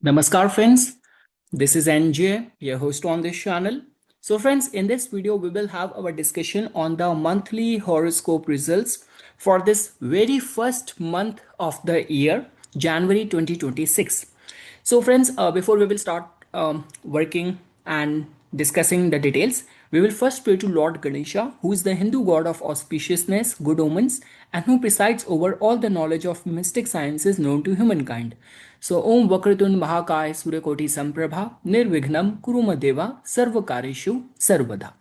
Namaskar friends, this is NJ, your host on this channel. So friends, in this video we will have our discussion on the monthly horoscope results for this very first month of the year, January 2026. So friends, before we will start working and discussing the details, we will first pray to Lord Ganesha, who is the Hindu god of auspiciousness, good omens, and who presides over all the knowledge of mystic sciences known to humankind. So, Om Vakratun Mahakaya Suryakoti Samprabha Nirvignam Kurumadeva Sarvakarishu Sarvada.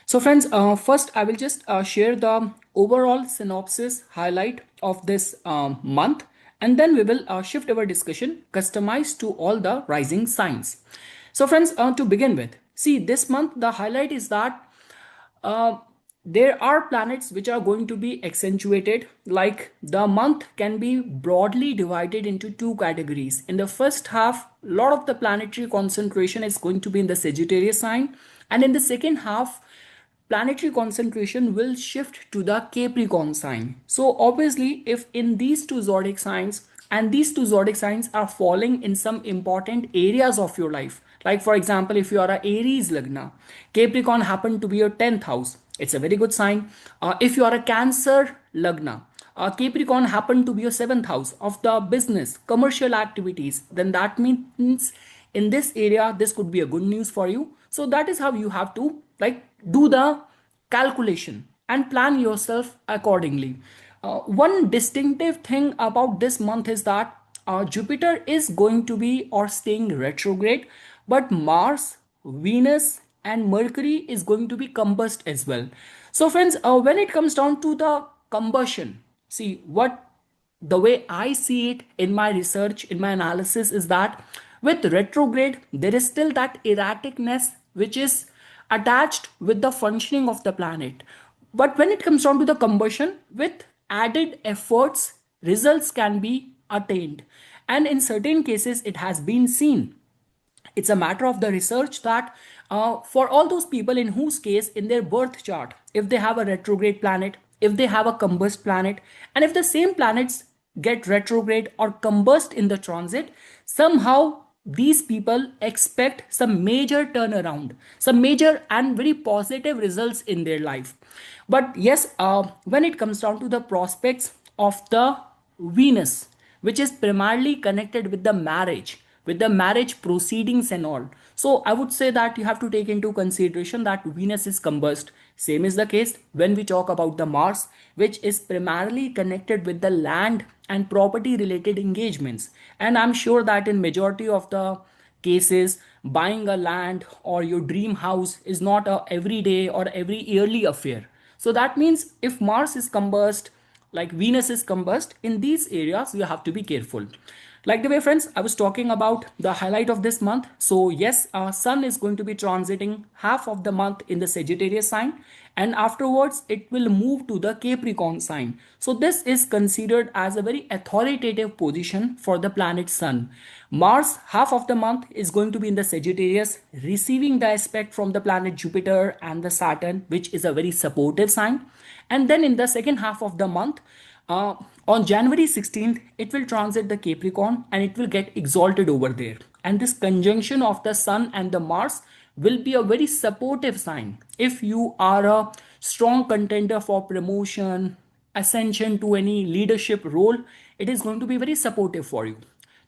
So, friends, first I will just share the overall synopsis highlight of this month, and then we will shift our discussion customized to all the rising signs. So, friends, to begin with, see this month the highlight is that uh, there are planets which are going to be accentuated. Like the month can be broadly divided into two categories. In the first half, a lot of the planetary concentration is going to be in the Sagittarius sign, and in the second half, planetary concentration will shift to the Capricorn sign. So obviously, if in these two zodiac signs and these two zodiac signs are falling in some important areas of your life, like for example, if you are a Aries Lagna, Capricorn happen to be your 10th house, it's a very good sign. If you are a Cancer Lagna, Capricorn happen to be your 7th house of the business, commercial activities, then that means in this area, this could be a good news for you. So that is how you have to like do the calculation and plan yourself accordingly. One distinctive thing about this month is that Jupiter is going to be or staying retrograde, but Mars, Venus, and Mercury is going to be combust as well. So, friends, when it comes down to the combustion, see what the way I see it in my research, in my analysis, is that with retrograde, there is still that erraticness which is attached with the functioning of the planet. But when it comes down to the combustion, with added efforts, results can be attained. And in certain cases, it has been seen. It's a matter of the research that for all those people in whose case in their birth chart, if they have a retrograde planet, if they have a combust planet, and if the same planets get retrograde or combust in the transit, somehow these people expect some major turnaround, some major and very positive results in their life. But yes, when it comes down to the prospects of the Venus, which is primarily connected with the marriage proceedings and all. So I would say that you have to take into consideration that Venus is combust. Same is the case when we talk about the Mars, which is primarily connected with the land and property related engagements. And I'm sure that in majority of the cases, buying a land or your dream house is not a everyday or every yearly affair. So that means if Mars is combust, like Venus is combust, in these areas you have to be careful. Like the way, friends, I was talking about the highlight of this month. So yes, Sun is going to be transiting half of the month in the Sagittarius sign, and afterwards it will move to the Capricorn sign. So this is considered as a very authoritative position for the planet Sun. Mars half of the month is going to be in the Sagittarius, receiving the aspect from the planet Jupiter and the Saturn, which is a very supportive sign. And then in the second half of the month, uh, on January 16th, it will transit the Capricorn and it will get exalted over there. And this conjunction of the Sun and the Mars will be a very supportive sign. If you are a strong contender for promotion, ascension to any leadership role, it is going to be very supportive for you.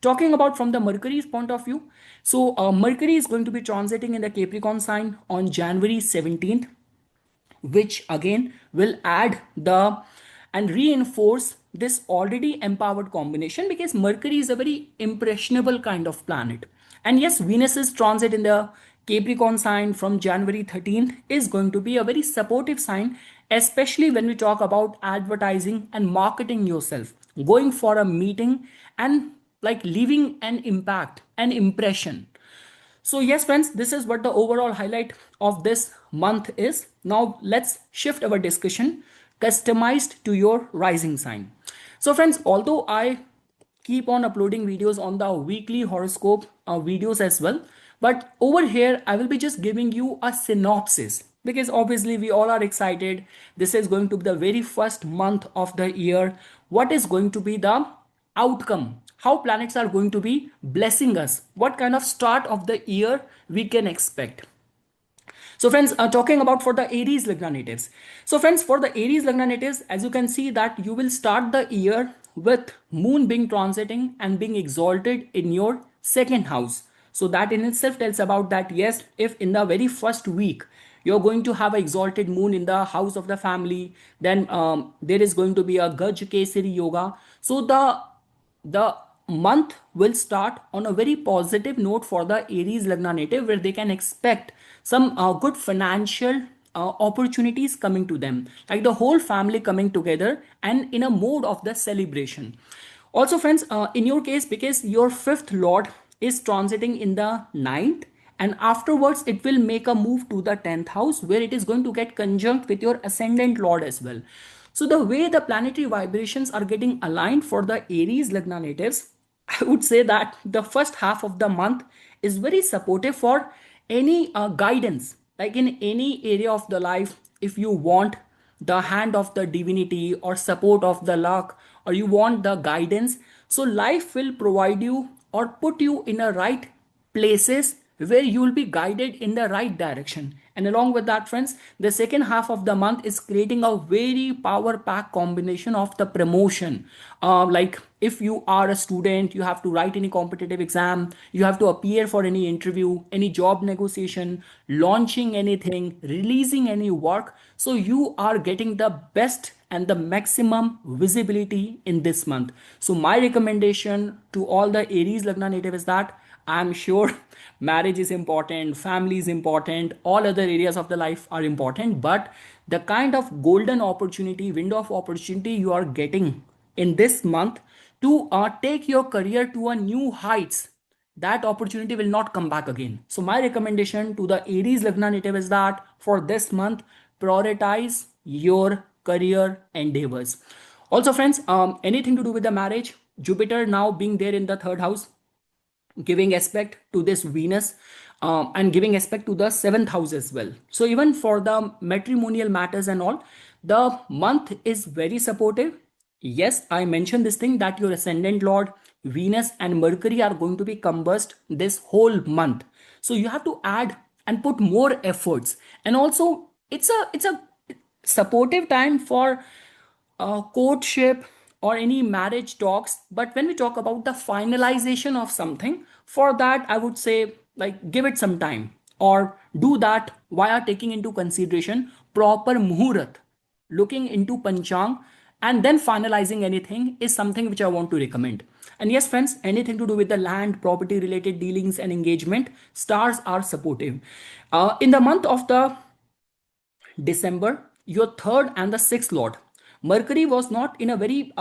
Talking about from the Mercury's point of view, so Mercury is going to be transiting in the Capricorn sign on January 17th, which again will add the and reinforce this already empowered combination, because Mercury is a very impressionable kind of planet. And yes, Venus's transit in the Capricorn sign from January 13th is going to be a very supportive sign, especially when we talk about advertising and marketing yourself, going for a meeting and like leaving an impact, an impression. So yes, friends, this is what the overall highlight of this month is. Now let's shift our discussion customized to your rising sign. So friends, although I keep on uploading videos on the weekly horoscope videos as well, but over here I will be just giving you a synopsis, because obviously we all are excited. This is going to be the very first month of the year. What is going to be the outcome how planets are going to be blessing us, what kind of start of the year we can expect. So friends, talking about for the Aries Lagna natives. So friends, for the Aries Lagna natives, as you can see that you will start the year with moon being transiting and being exalted in your second house. So that in itself tells about that, yes, if in the very first week you're going to have an exalted moon in the house of the family, then there is going to be a Gaj Kesari yoga. So the month will start on a very positive note for the Aries Lagna native, where they can expect some good financial opportunities coming to them, like the whole family coming together and in a mode of the celebration. Also friends, in your case, because your fifth lord is transiting in the ninth, and afterwards it will make a move to the 10th house, where it is going to get conjunct with your ascendant lord as well. So the way the planetary vibrations are getting aligned for the Aries Lagna natives, I would say that the first half of the month is very supportive for any guidance, like in any area of the life. If you want the hand of the divinity or support of the luck, or you want the guidance, so life will provide you or put you in a right places where you will be guided in the right direction. And along with that friends, the second half of the month is creating a very power pack combination of the promotion. Like if you are a student, you have to write any competitive exam, you have to appear for any interview, any job negotiation, launching anything, releasing any work, so you are getting the best and the maximum visibility in this month. So my recommendation to all the Aries Lagna native is that I'm sure marriage is important, family is important, all other areas of the life are important, but the kind of golden opportunity, window of opportunity you are getting in this month to take your career to a new heights, that opportunity will not come back again. So my recommendation to the Aries Lagna native is that for this month, prioritize your career endeavors. Also friends, anything to do with the marriage, Jupiter now being there in the third house, giving aspect to this Venus, and giving aspect to the seventh house as well. So even for the matrimonial matters and all, the month is very supportive. Yes, I mentioned this thing that your ascendant lord Venus and Mercury are going to be combust this whole month. So you have to add and put more efforts. And also it's a supportive time for courtship or any marriage talks. But when we talk about the finalization of something, for that I would say like give it some time, or do that via taking into consideration proper muhurat, looking into panchang, and then finalizing anything is something which I want to recommend. And yes friends, anything to do with the land property related dealings and engagement, stars are supportive. In the month of the December, your third and the sixth lord, Mercury was not in a very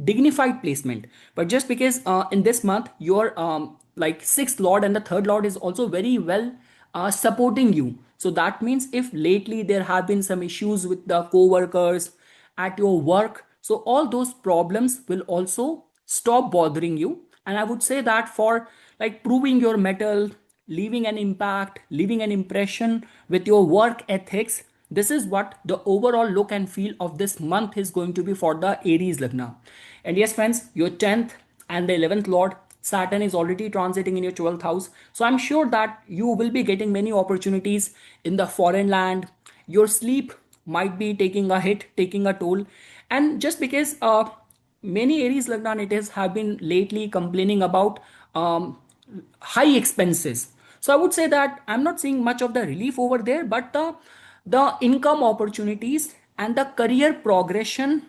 dignified placement. But just because in this month, your like sixth lord and the third lord is also very well supporting you. So that means if lately there have been some issues with the co-workers at your work, so all those problems will also stop bothering you. And I would say that for like proving your mettle, leaving an impact, leaving an impression with your work ethics, this is what the overall look and feel of this month is going to be for the Aries Lagna. And yes friends, your 10th and the 11th lord Saturn is already transiting in your 12th house. So I'm sure that you will be getting many opportunities in the foreign land. Your sleep might be taking a hit, taking a toll. And just because many Aries Lagna natives have been lately complaining about high expenses. So I would say that I'm not seeing much of the relief over there, but the income opportunities and the career progression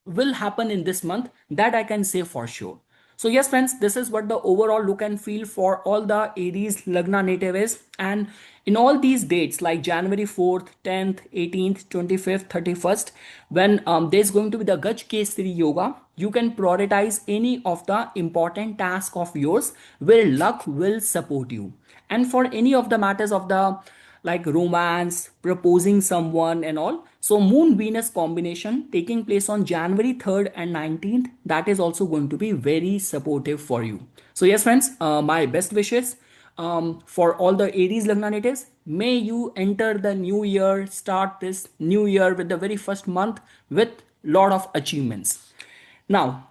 will happen in this month, that I can say for sure. So yes friends, this is what the overall look and feel for all the Aries Lagna native is. And in all these dates like January 4th, 10th, 18th, 25th, 31st, when there's going to be the Gaj Kesari yoga, you can prioritize any of the important task of yours where luck will support you. And for any of the matters of the like romance, proposing someone and all, so moon Venus combination taking place on January 3rd and 19th, that is also going to be very supportive for you. So yes friends, my best wishes for all the Aries Lagna natives. May you enter the new year, start this new year with the very first month with lot of achievements. Now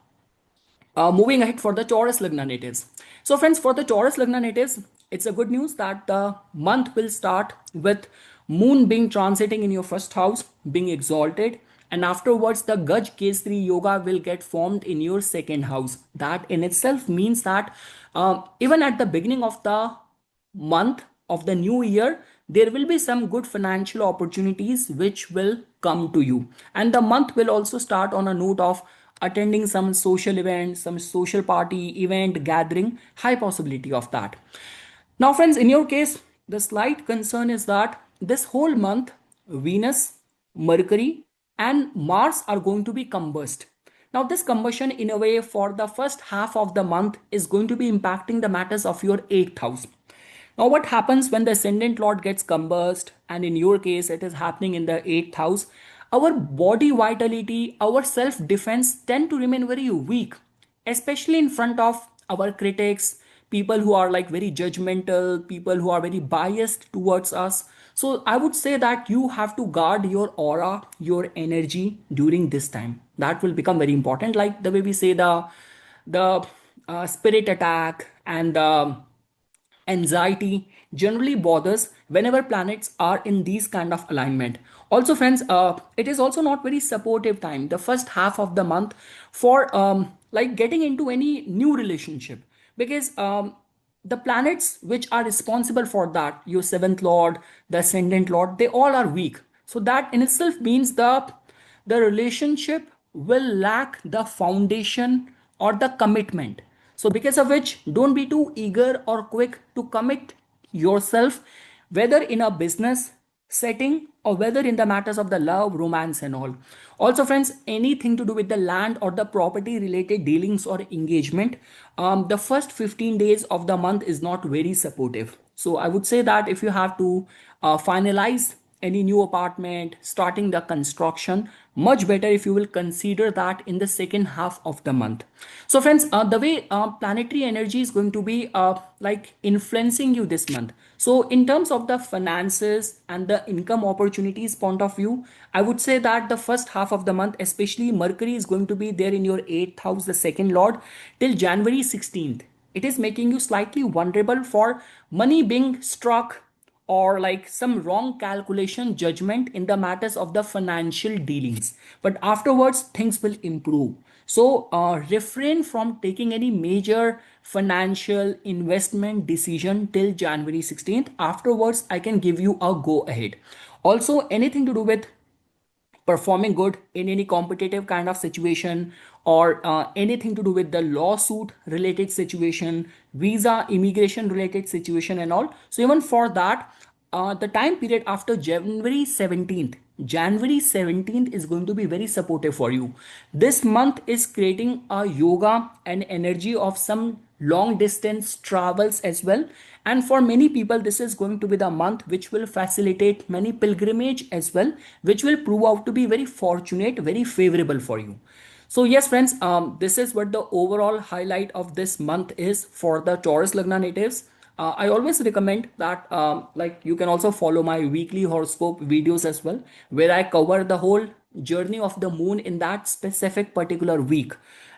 Moving ahead for the Taurus Lagna natives. So, friends, for the Taurus Lagna natives, it's a good news that the month will start with Moon being transiting in your first house, being exalted, and afterwards the Gaj Kesri Yoga will get formed in your second house. That in itself means that even at the beginning of the month of the new year, there will be some good financial opportunities which will come to you, and the month will also start on a note of attending some social event, some social party event gathering, high possibility of that. Now friends, in your case, the slight concern is that this whole month Venus, Mercury and Mars are going to be combust. Now this combustion in a way for the first half of the month is going to be impacting the matters of your 8th house. Now, what happens when the ascendant lord gets combust, and in your case, it is happening in the 8th house? Our body vitality, our self defense tend to remain very weak, especially in front of our critics, people who are like very judgmental, people who are very biased towards us. So, I would say that you have to guard your aura, your energy during this time. That will become very important. Like the way we say the spirit attack and the anxiety generally bothers whenever planets are in these kind of alignment. Also friends, it is also not very supportive time the first half of the month for like getting into any new relationship, because the planets which are responsible for that, your seventh lord, the ascendant lord, they all are weak. So that in itself means the relationship will lack the foundation or the commitment. So because of which, don't be too eager or quick to commit yourself, whether in a business setting or whether in the matters of the love, romance and all. Also friends, anything to do with the land or the property related dealings or engagement, the first 15 days of the month is not very supportive. So I would say that if you have to finalize any new apartment, starting the construction, much better if you will consider that in the second half of the month. So friends, the way planetary energy is going to be like influencing you this month. So in terms of the finances and the income opportunities point of view, I would say that the first half of the month, especially Mercury is going to be there in your 8th house, the second lord, till January 16th. It is making you slightly vulnerable for money being struck or like some wrong calculation judgment in the matters of the financial dealings, but afterwards things will improve. So refrain from taking any major financial investment decision till January 16th. Afterwards I can give you a go ahead. Also anything to do with performing good in any competitive kind of situation, or anything to do with the lawsuit related situation, visa immigration related situation and all. So even for that, the time period after January 17th is going to be very supportive for you. This month is creating a yoga and energy of some long distance travels as well, and for many people this is going to be the month which will facilitate many pilgrimage as well, which will prove out to be very fortunate, very favorable for you. So yes friends, this is what the overall highlight of this month is for the Taurus Lagna natives. I always recommend that like you can also follow my weekly horoscope videos as well, where I cover the whole journey of the moon in that specific particular week.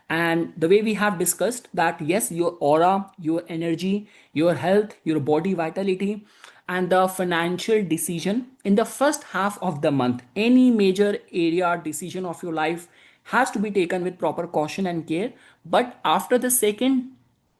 And the way we have discussed that yes, your aura, your energy, your health, your body vitality and the financial decision in the first half of the month, any major area decision of your life has to be taken with proper caution and care. But after the second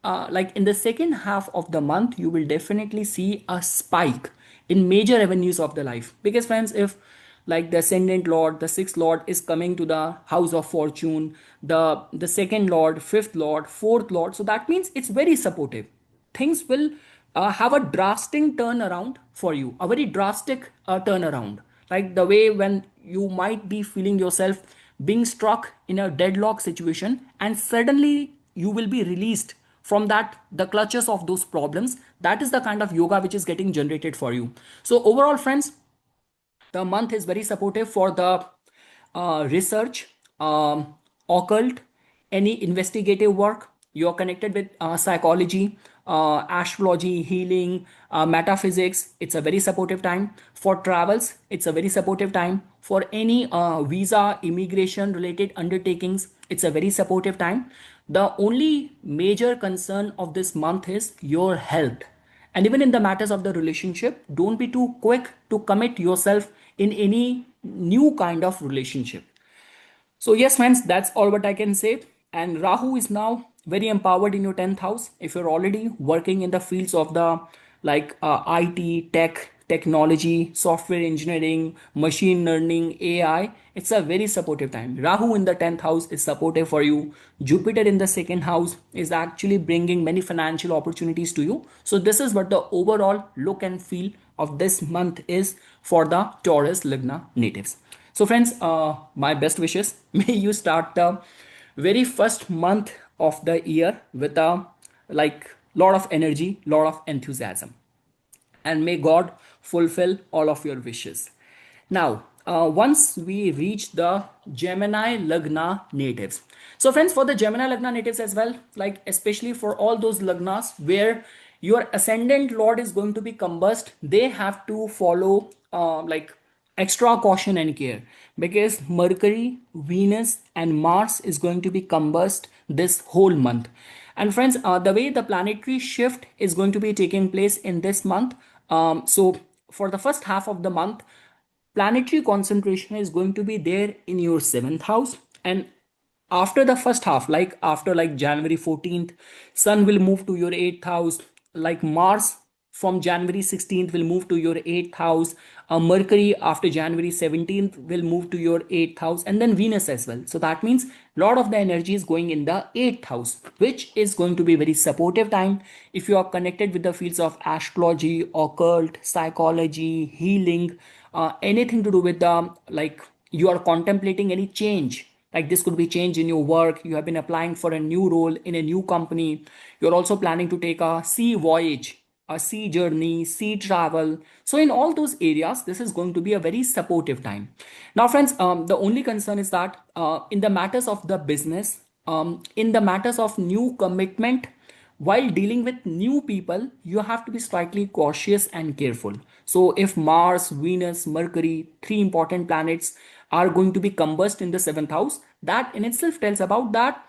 like in the second half of the month, you will definitely see a spike in major avenues of the life. Because friends, if like the ascendant lord, the sixth lord is coming to the house of fortune, the second lord, fifth lord, fourth lord, so that means it's very supportive. Things will have a drastic turnaround for you, a very drastic turnaround, like the way when you might be feeling yourself being struck in a deadlock situation and suddenly you will be released from that the clutches of those problems. That is the kind of yoga which is getting generated for you. So overall friends, the month is very supportive for the research, occult, any investigative work. You're connected with psychology, astrology, healing, metaphysics. It's a very supportive time. For travels, it's a very supportive time. For any visa, immigration related undertakings, it's a very supportive time. The only major concern of this month is your health. And even in the matters of the relationship, don't be too quick to commit yourself in any new kind of relationship. So yes, friends, that's all what I can say. And Rahu is now very empowered in your 10th house. If you're already working in the fields of the IT, tech, technology, software engineering, machine learning, AI, it's a very supportive time. Rahu in the 10th house is supportive for you. Jupiter in the second house is actually bringing many financial opportunities to you. So this is what the overall look and feel of this month is for the Taurus Lagna natives. So friends, my best wishes. May you start the very first month of the year with a lot of energy, lot of enthusiasm, and may God fulfill all of your wishes. Now, once we reach the Gemini Lagna natives. So, friends, for the Gemini Lagna natives as well, like especially for all those Lagnas where your ascendant Lord is going to be combust, they have to follow extra caution and care because Mercury, Venus, and Mars is going to be combust this whole month. And friends, the way the planetary shift is going to be taking place in this month, so for the first half of the month, planetary concentration is going to be there in your seventh house. And after the first half, like after like January 14th, Sun will move to your eighth house, like Mars from January 16th will move to your eighth house. Mercury after January 17th will move to your eighth house, and then Venus as well. So that means a lot of the energy is going in the eighth house, which is going to be very supportive time if you are connected with the fields of astrology, occult, psychology, healing, anything to do with the you are contemplating any change, like this could be change in your work, you have been applying for a new role in a new company, you're also planning to take a sea voyage, a sea journey, sea travel. So in all those areas, this is going to be a very supportive time. Now friends, the only concern is that in the matters of the business, in the matters of new commitment, while dealing with new people, you have to be slightly cautious and careful. So if Mars, Venus, Mercury, three important planets are going to be combust in the seventh house, that in itself tells about that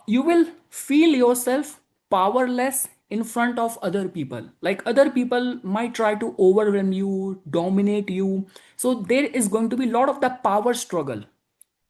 you will feel yourself powerless in front of other people. Like other people might try to overwhelm you, dominate you. So there is going to be a lot of the power struggle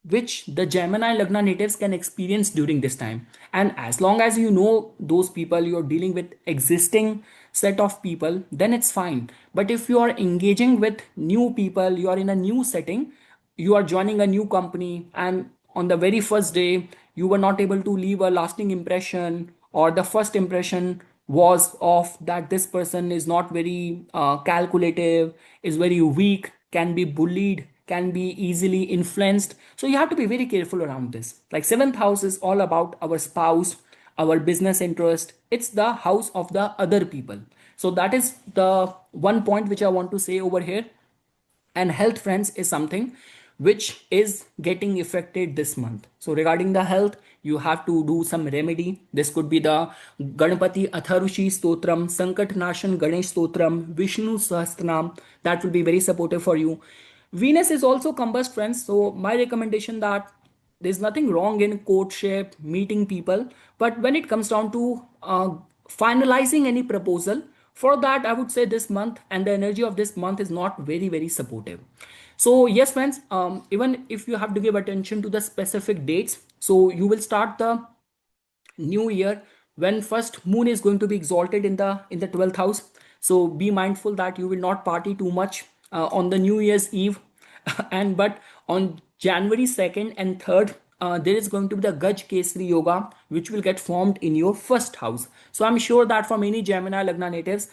which the Gemini Lagna natives can experience during this time. And as long as you know those people, you're dealing with existing set of people, then it's fine. But if you are engaging with new people, you are in a new setting, you are joining a new company, and on the very first day, you were not able to leave a lasting impression, or the first impression was of that this person is not very calculative, is very weak, can be bullied, can be easily influenced. So you have to be very careful around this. Like seventh house is all about our spouse, our business interest. It's the house of the other people. So that is the one point which I want to say over here. And health, friends, is something which is getting affected this month. So regarding the health, you have to do some remedy. This could be the Ganapati Atharushi Stotram, Sankat Nashan Ganesh Stotram, Vishnu Sahasranam. That will be very supportive for you. Venus is also combust, friends. So my recommendation that there's nothing wrong in courtship, meeting people, but when it comes down to finalizing any proposal, for that I would say this month and the energy of this month is not very supportive. So yes, friends, even if you have to give attention to the specific dates, so you will start the new year when first moon is going to be exalted in the 12th house. So be mindful that you will not party too much on the new year's eve. And but on January 2nd and 3rd, there is going to be the Gaj Kesari Yoga, which will get formed in your first house. So I'm sure that for many Gemini Lagna natives,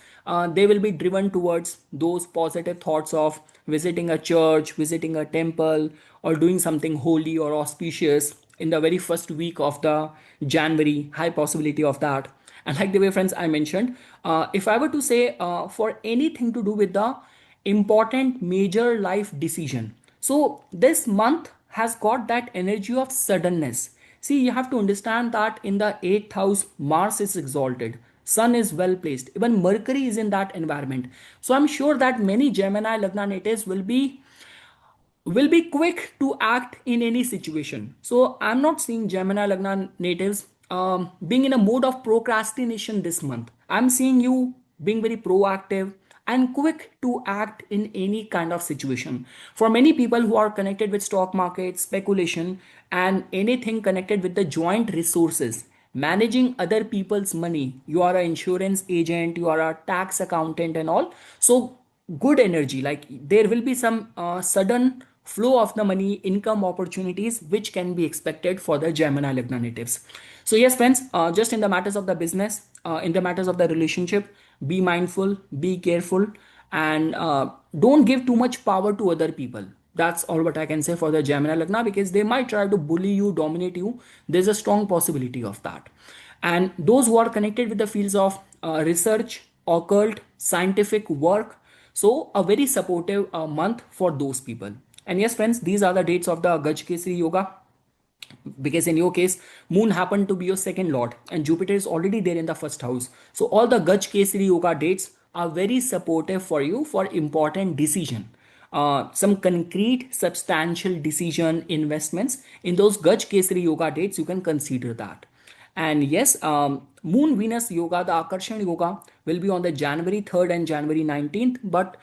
they will be driven towards those positive thoughts of visiting a church, visiting a temple, or doing something holy or auspicious in the very first week of the January. High possibility of that. And like the way, friends, I mentioned, if I were to say for anything to do with the important major life decision, so this month has got that energy of suddenness. See, you have to understand that in the eighth house, Mars is exalted, Sun is well placed, even Mercury is in that environment. So I'm sure that many Gemini Lagna natives will be will be quick to act in any situation. So I'm not seeing Gemini Lagna natives being in a mode of procrastination this month. I'm seeing you being very proactive and quick to act in any kind of situation. For many people who are connected with stock market, speculation, and anything connected with the joint resources, managing other people's money, you are an insurance agent, you are a tax accountant, and all. So good energy, like there will be some sudden flow of the money, income opportunities which can be expected for the Gemini Lagna natives. So yes friends, just in the matters of the business, in the matters of the relationship, be mindful, be careful, and don't give too much power to other people. That's all what I can say for the Gemini Lagna, because they might try to bully you, dominate you. There's a strong possibility of that. And those who are connected with the fields of research, occult, scientific work, so a very supportive month for those people. And yes friends, these are the dates of the Gaj Kesari Yoga, because in your case moon happened to be your second lord and Jupiter is already there in the first house. So all the Gaj Kesari Yoga dates are very supportive for you for important decision, some concrete substantial decision, investments in those Gaj Kesari Yoga dates. You can consider that. And yes, Moon Venus Yoga, the Akarshan Yoga, will be on the January 3rd and January 19th. But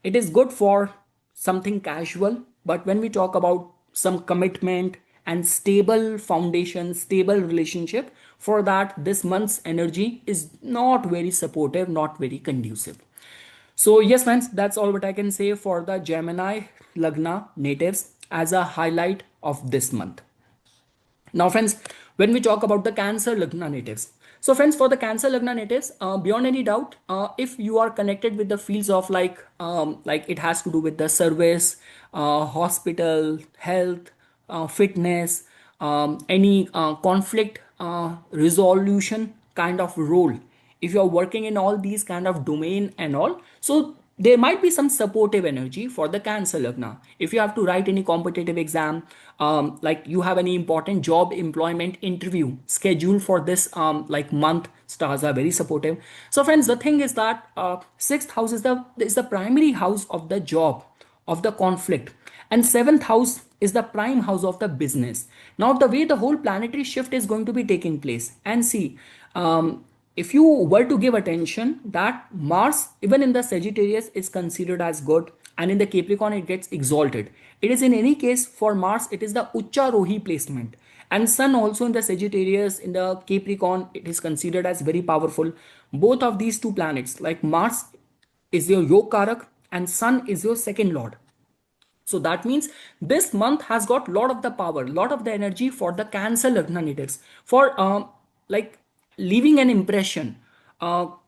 it is good for something casual. But when we talk about some commitment and stable foundation, stable relationship, for that, this month's energy is not very supportive, not very conducive. So, yes, friends, that's all what I can say for the Gemini Lagna natives as a highlight of this month. Now, friends, when we talk about the Cancer Lagna natives, so friends, for the Cancer Lagna natives, beyond any doubt, if you are connected with the fields of like it has to do with the service, hospital, health, fitness, any conflict resolution kind of role, if you're working in all these kind of domain and all, so there might be some supportive energy for the Cancer Lagna. If you have to write any competitive exam, like you have any important job employment interview scheduled for this like month, stars are very supportive. So friends, the thing is that sixth house is the primary house of the job, of the conflict, and seventh house is the prime house of the business. Now the way the whole planetary shift is going to be taking place, and see, if you were to give attention that Mars even in the Sagittarius is considered as good, and in the Capricorn it gets exalted. It is in any case for Mars, it is the Ucharohi placement, and Sun also in the Sagittarius, in the Capricorn, it is considered as very powerful. Both of these two planets, like Mars is your Yog Karak and Sun is your second lord. So that means this month has got lot of the power, lot of the energy for the Cancer Lagna natives for like leaving an impression,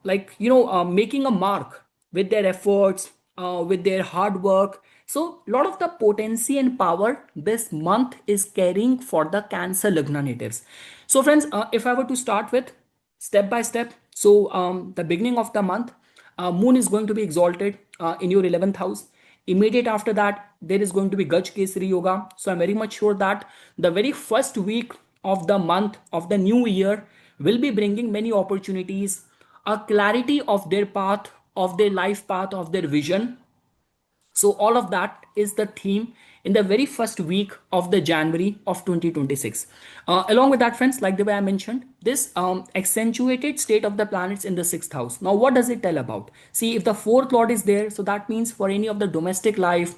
making a mark with their efforts, with their hard work. So lot of the potency and power this month is carrying for the Cancer Lagna natives. So friends, if I were to start with step by step, so the beginning of the month, moon is going to be exalted in your 11th house. Immediate after that, there is going to be Gaj Kesari Yoga. So I'm very much sure that the very first week of the month of the new year will be bringing many opportunities, a clarity of their path, of their life path, of their vision. So all of that is the theme in the very first week of the January of 2026. Along with that, friends, like the way I mentioned, this accentuated state of the planets in the sixth house. Now, what does it tell about? See, if the fourth lord is there, so that means for any of the domestic life,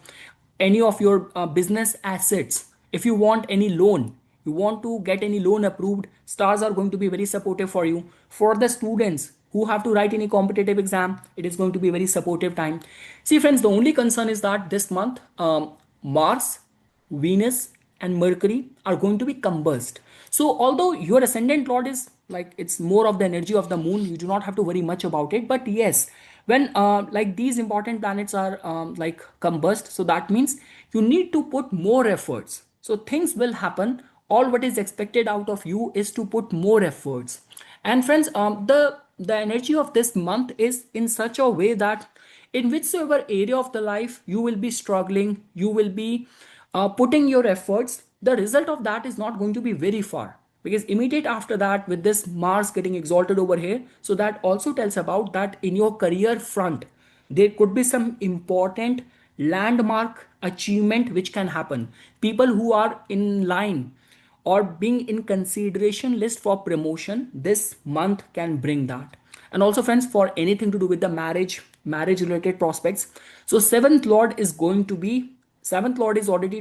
any of your business assets, if you want any loan, you want to get any loan approved, stars are going to be very supportive for you. For the students who have to write any competitive exam, it is going to be a very supportive time. See friends, the only concern is that this month Mars, Venus and Mercury are going to be combust. So although your ascendant lord is like, it's more of the energy of the moon, you do not have to worry much about it. But yes, when like these important planets are like combust, so that means you need to put more efforts. So things will happen. All what is expected out of you is to put more efforts. And friends, the energy of this month is in such a way that in whichever area of the life you will be struggling, you will be putting your efforts, the result of that is not going to be very far, because immediate after that, with this Mars getting exalted over here, so that also tells about that in your career front there could be some important landmark achievement which can happen. People who are in line or being in consideration list for promotion this month can bring that. And also friends, for anything to do with the marriage related prospects, so seventh lord is already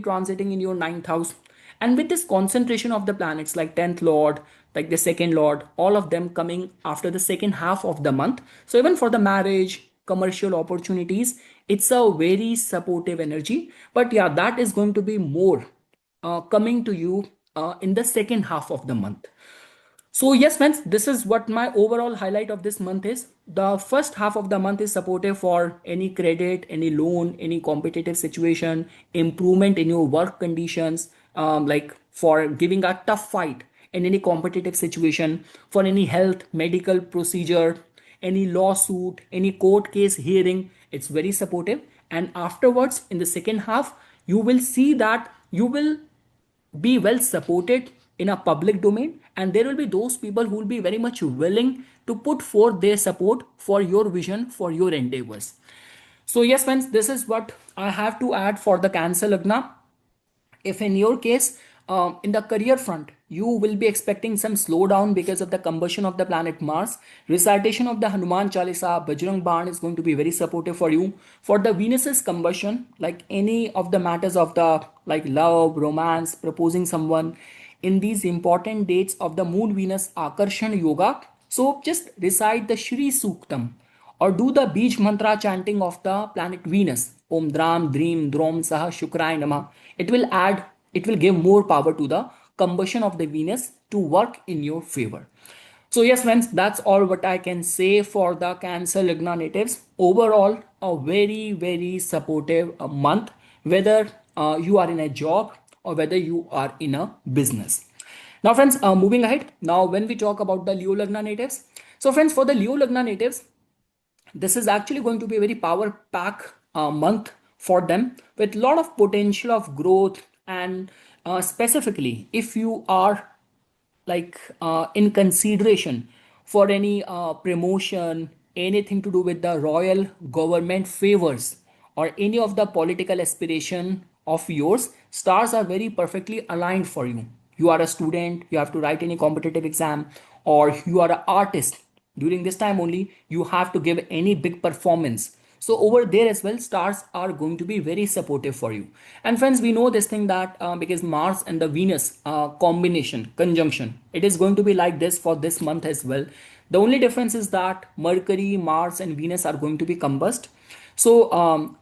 transiting in your ninth house, and with this concentration of the planets like 10th lord, like the second lord, all of them coming after the second half of the month, so even for the marriage commercial opportunities, it's a very supportive energy. But yeah, that is going to be more coming to you in the second half of the month. So yes, friends, this is what my overall highlight of this month is. The first half of the month is supportive for any credit, any loan, any competitive situation, improvement in your work conditions, like for giving a tough fight in any competitive situation, for any health, medical procedure, any lawsuit, any court case hearing. It's very supportive. And afterwards, in the second half, you will see that you will be well supported in a public domain, and there will be those people who will be very much willing to put forth their support for your vision, for your endeavors. So yes friends, this is what I have to add for the Cancer Lagna. If in your case, in the career front, you will be expecting some slowdown because of the combustion of the planet Mars, recitation of the Hanuman Chalisa, Bajrang Baan is going to be very supportive for you. For the Venus's combustion, like any of the matters of the like love, romance, proposing someone, in these important dates of the Moon Venus Akarshan Yoga, so just recite the Shri Suktam or do the Bij mantra chanting of the planet Venus. Om Dram Dream Drom Saha Shukrai Nama. It will give more power to the combustion of the Venus to work in your favor. So yes friends, that's all what I can say for the Cancer Lagna natives. Overall, a very supportive month, whether you are in a job or whether you are in a business. Now friends, moving ahead. Now when we talk about the Leo Lagna natives. So friends, for the Leo Lagna natives, this is actually going to be a very power pack month for them with a lot of potential of growth. And specifically if you are like in consideration for any promotion, anything to do with the royal government favors or any of the political aspiration of yours, stars are very perfectly aligned for you. You are a student, you have to write any competitive exam, or you are an artist, during this time only you have to give any big performance. So over there as well, stars are going to be very supportive for you. And friends, we know this thing that because Mars and the Venus combination conjunction, it is going to be like this for this month as well. The only difference is that Mercury, Mars and Venus are going to be combust. So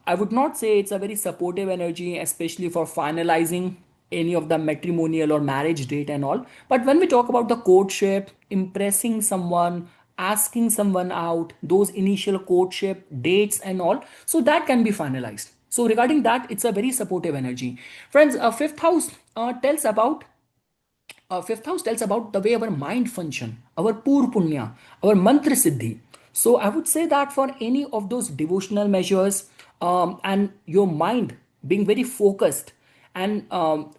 I would not say it's a very supportive energy, especially for finalizing any of the matrimonial or marriage date and all. But when we talk about the courtship, impressing someone, asking someone out, those initial courtship dates and all, so that can be finalized. So regarding that, it's a very supportive energy. Friends, fifth house tells about the way our mind function, our pur punya, our mantra siddhi. So I would say that for any of those devotional measures, and your mind being very focused and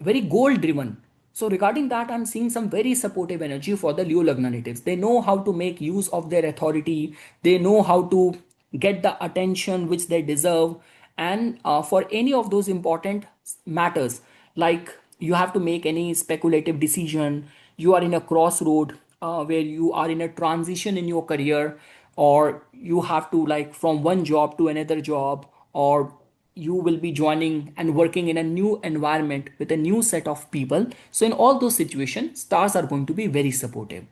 very goal driven. So regarding that, I'm seeing some very supportive energy for the Leo Lagna natives. They know how to make use of their authority. They know how to get the attention which they deserve. And for any of those important matters, like you have to make any speculative decision, you are in a crossroad where you are in a transition in your career, or you have to like from one job to another job, or you will be joining and working in a new environment with a new set of people. So in all those situations, stars are going to be very supportive.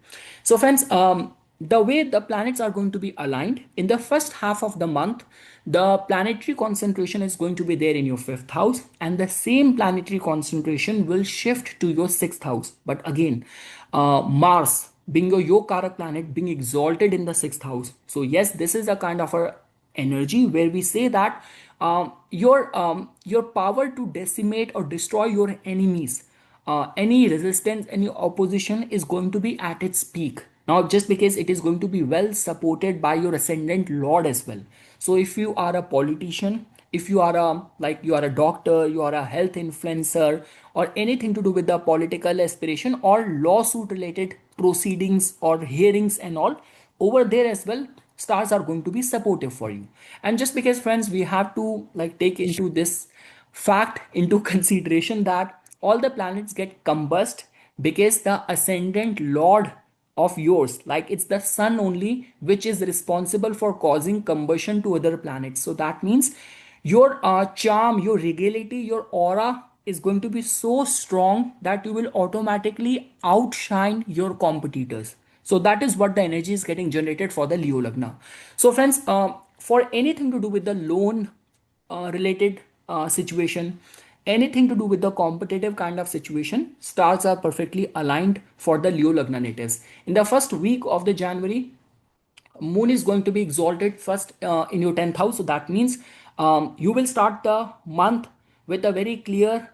So friends, the way the planets are going to be aligned in the first half of the month, the planetary concentration is going to be there in your fifth house, and the same planetary concentration will shift to your sixth house. But again, Mars being a yokarak planet being exalted in the sixth house, so yes, this is a kind of a energy where we say that your power to decimate or destroy your enemies, any resistance, any opposition is going to be at its peak. Now just because it is going to be well supported by your ascendant lord as well. So if you are a politician, if you are a like you are a doctor, you are a health influencer, or anything to do with the political aspiration or lawsuit related proceedings or hearings and all, over there as well, stars are going to be supportive for you. And just because, friends, we have to like take into this fact into consideration that all the planets get combust because the ascendant lord of yours, like it's the sun only which is responsible for causing combustion to other planets. So that means your charm, your regality, your aura is going to be so strong that you will automatically outshine your competitors. So that is what the energy is getting generated for the Leo Lagna. So friends, for anything to do with the loan related situation, anything to do with the competitive kind of situation, stars are perfectly aligned for the Leo Lagna natives. In the first week of the January, moon is going to be exalted first in your 10th house. So that means you will start the month with a very clear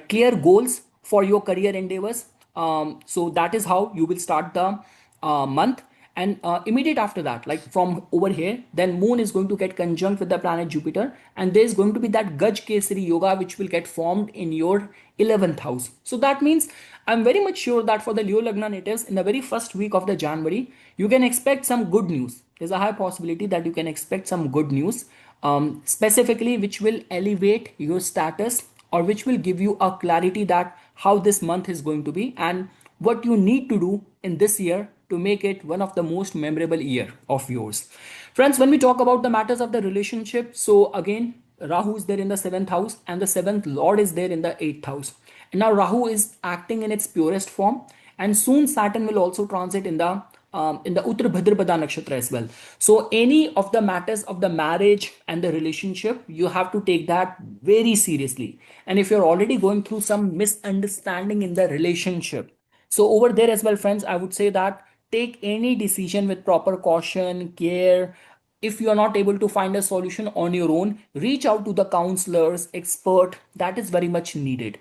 clear goals for your career endeavors. So that is how you will start the month. And immediate after that, like from over here, then moon is going to get conjunct with the planet Jupiter, and there is going to be that Gaj Kesari yoga which will get formed in your 11th house. So that means I'm very much sure that for the Leo Lagna natives, in the very first week of the January, you can expect some good news. There's a high possibility that you can expect some good news, specifically which will elevate your status, or which will give you a clarity that how this month is going to be and what you need to do in this year to make it one of the most memorable year of yours. Friends, when we talk about the matters of the relationship, so again, Rahu is there in the 7th house and the 7th lord is there in the 8th house. And now Rahu is acting in its purest form, and soon Saturn will also transit in the Uttar Bhadrapada nakshatra as well. So any of the matters of the marriage and the relationship, you have to take that very seriously. And if you're already going through some misunderstanding in the relationship, so over there as well, friends, I would say that take any decision with proper caution, care. If you are not able to find a solution on your own, reach out to the counselors, expert. That is very much needed.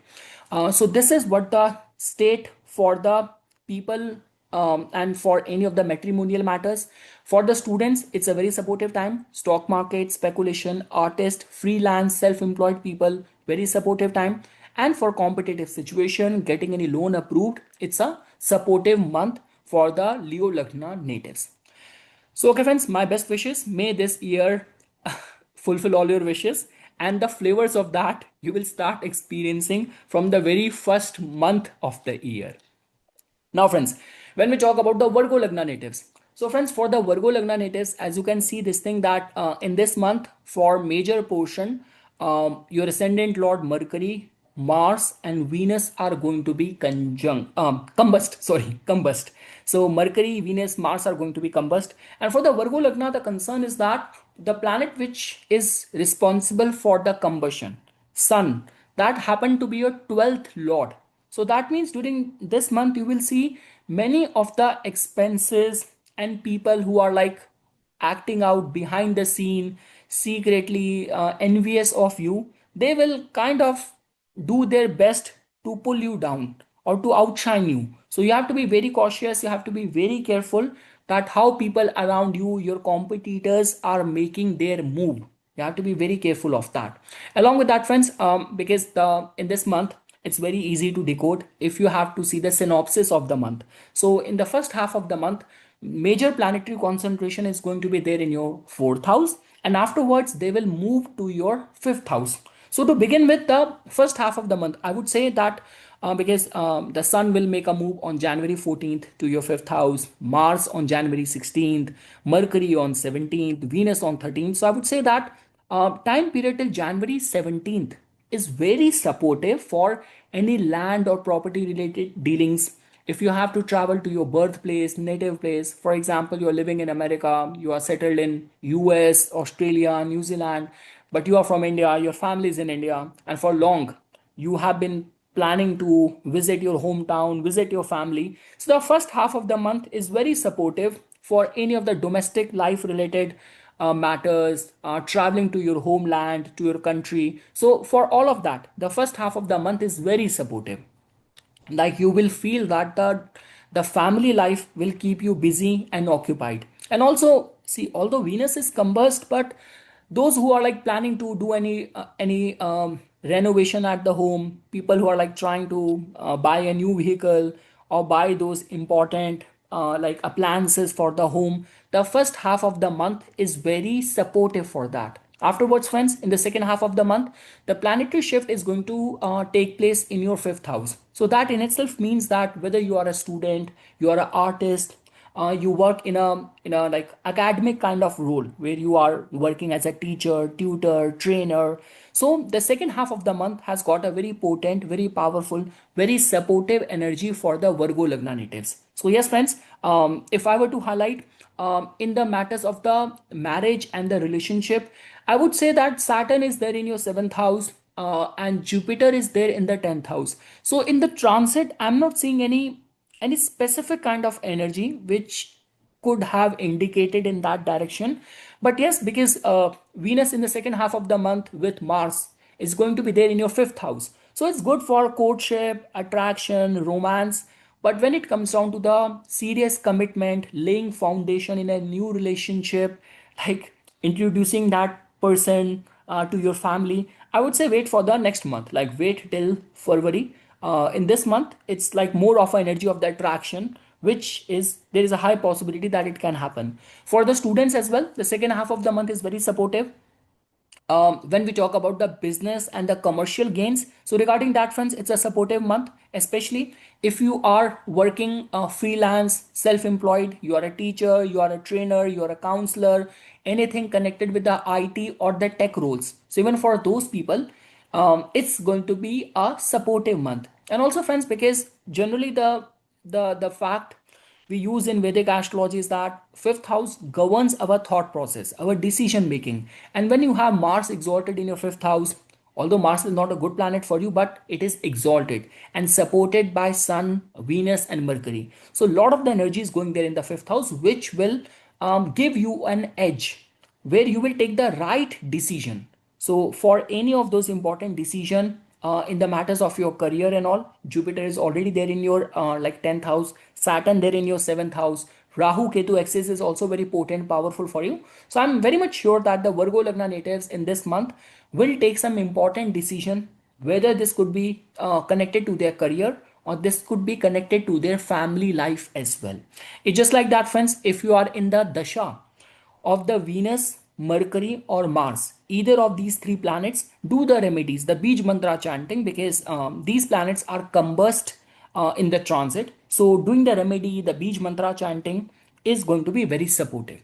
So this is what the state for the people, and for any of the matrimonial matters. For the students, it's a very supportive time. Stock market, speculation, artist, freelance, self-employed people, very supportive time. And for competitive situation, getting any loan approved, it's a supportive month for the Leo Lagna natives. So, okay, friends, my best wishes. May this year fulfill all your wishes, and the flavors of that you will start experiencing from the very first month of the year. Now, friends, when we talk about the Virgo Lagna natives, so friends, for the Virgo Lagna natives, as you can see this thing that in this month, for major portion, your ascendant Lord Mercury, Mars, and Venus are going to be combust. Sorry, combust. So Mercury, Venus, Mars are going to be combust. And for the Virgo Lagna, the concern is that the planet which is responsible for the combustion, Sun, that happened to be your 12th Lord. So that means during this month, you will see many of the expenses and people who are like acting out behind the scene, secretly envious of you. They will kind of do their best to pull you down or to outshine you. So you have to be very cautious. You have to be very careful that how people around you, your competitors, are making their move. You have to be very careful of that. Along with that, friends, because the in this month it's very easy to decode if you have to see the synopsis of the month. So in the first half of the month, major planetary concentration is going to be there in your 4th house, and afterwards they will move to your 5th house. So to begin with the first half of the month, I would say that because the sun will make a move on January 14th to your 5th house, Mars on January 16th, Mercury on 17th, Venus on 13th. So I would say that time period till January 17th is very supportive for any land or property related dealings. If you have to travel to your birthplace, native place, for example, you are living in America, you are settled in US, Australia, New Zealand, but you are from India, your family is in India, and for long you have been planning to visit your hometown, visit your family. So the first half of the month is very supportive for any of the domestic life related matters, traveling to your homeland, to your country. So for all of that, the first half of the month is very supportive. Like you will feel that the family life will keep you busy and occupied. And also, see, although Venus is combust, but those who are like planning to do any renovation at the home, people who are like trying to buy a new vehicle or buy those important like appliances for the home, the first half of the month is very supportive for that. Afterwards, friends, in the second half of the month, the planetary shift is going to take place in your fifth house. So that in itself means that whether you are a student, you are an artist, you work in a like academic kind of role where you are working as a teacher, tutor, trainer. So the second half of the month has got a very potent, very powerful, very supportive energy for the Virgo Lagna natives. So yes, friends, if I were to highlight in the matters of the marriage and the relationship, I would say that Saturn is there in your seventh house. And Jupiter is there in the 10th house. So in the transit, I'm not seeing any specific kind of energy which could have indicated in that direction. But yes, because Venus in the second half of the month with Mars is going to be there in your fifth house, so it's good for courtship, attraction, romance. But when it comes down to the serious commitment, laying foundation in a new relationship, like introducing that person to your family, I would say wait for the next month, like wait till February. In this month, it's like more of an energy of the attraction, which is there is a high possibility that it can happen. For the students as well, the second half of the month is very supportive. When we talk about the business and the commercial gains, so regarding that, friends, it's a supportive month, especially if you are working freelance, self-employed, you are a teacher, you are a trainer, you are a counselor, anything connected with the IT or the tech roles. So even for those people, it's going to be a supportive month. And also, friends, because generally the fact we use in Vedic astrology is that fifth house governs our thought process, our decision making. And when you have Mars exalted in your fifth house, although Mars is not a good planet for you, but it is exalted and supported by Sun, Venus, and Mercury. So a lot of the energy is going there in the fifth house, which will give you an edge where you will take the right decision. So for any of those important decision in the matters of your career and all, Jupiter is already there in your like 10th house, Saturn there in your 7th house, Rahu Ketu axis is also very potent, powerful for you. So I'm very much sure that the Virgo Lagna natives in this month will take some important decision, whether this could be connected to their career or this could be connected to their family life as well. It's just like that, friends. If you are in the dasha of the Venus, Mercury, or Mars, either of these three planets, do the remedies, the Bij Mantra chanting, because these planets are combust in the transit. So, doing the remedy, the Bij Mantra chanting is going to be very supportive.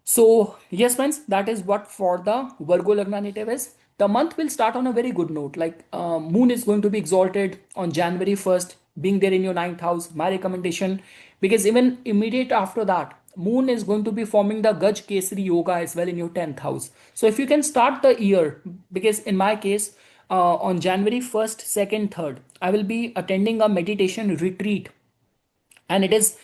So, yes, friends, that is what for the Virgo Lagna native is. The month will start on a very good note. Like Moon is going to be exalted on January 1st, being there in your ninth house. My recommendation, because even immediate after that, Moon is going to be forming the Gaj Kesari Yoga as well in your 10th house. So, if you can start the year, because in my case, on January 1st, 2nd, 3rd, I will be attending a meditation retreat, and it is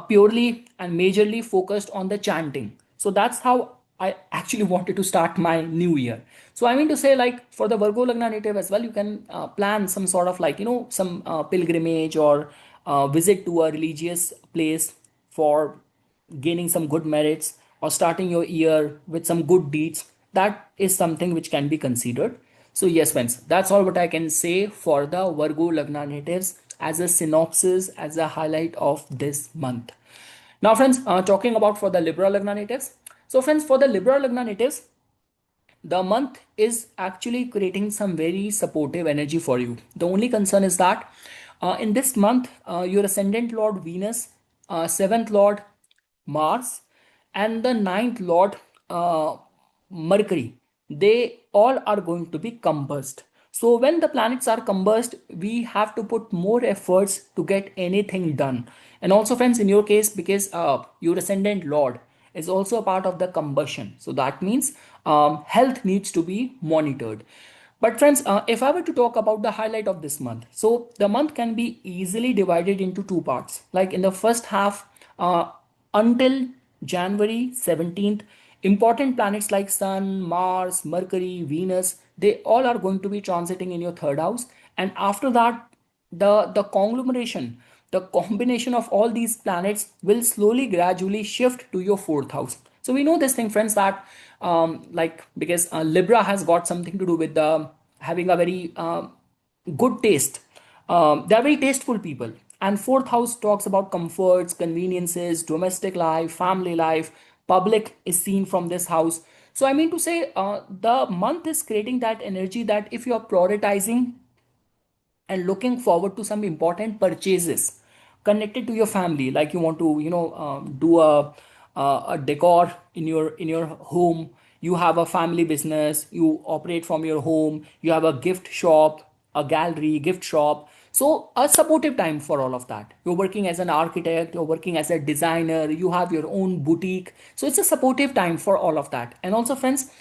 purely and majorly focused on the chanting. So that's how I actually wanted to start my new year. So I mean to say, like for the Virgo Lagna native as well, you can plan some sort of like some pilgrimage or visit to a religious place for gaining some good merits or starting your year with some good deeds. That is something which can be considered. So yes, friends, that's all what I can say for the Virgo Lagna natives as a synopsis, as a highlight of this month. Now, friends, talking about for the Libra Lagna natives. So, friends, for the Libra Lagna natives, the month is actually creating some very supportive energy for you. The only concern is that in this month, your ascendant Lord Venus, seventh Lord Mars, and the ninth Lord Mercury, they all are going to be combust. So when the planets are combust, we have to put more efforts to get anything done. And also, friends, in your case, because your ascendant Lord is also a part of the combustion, so that means health needs to be monitored. But friends, if I were to talk about the highlight of this month, so the month can be easily divided into two parts. Like in the first half, until January 17th, important planets like Sun, Mars, Mercury, Venus, they all are going to be transiting in your third house. And after that, the conglomeration, the combination of all these planets will slowly, gradually shift to your fourth house. So we know this thing, friends, that like because Libra has got something to do with the having a very good taste. They are very tasteful people. And fourth house talks about comforts, conveniences, domestic life, family life. Public is seen from this house. So I mean to say, the month is creating that energy that if you are prioritizing and looking forward to some important purchases connected to your family, like you want to do a decor in your home, you have a family business, you operate from your home, you have a gift shop, a gallery, gift shop. So a supportive time for all of that. You're working as an architect, you're working as a designer, you have your own boutique, so it's a supportive time for all of that. And also friends,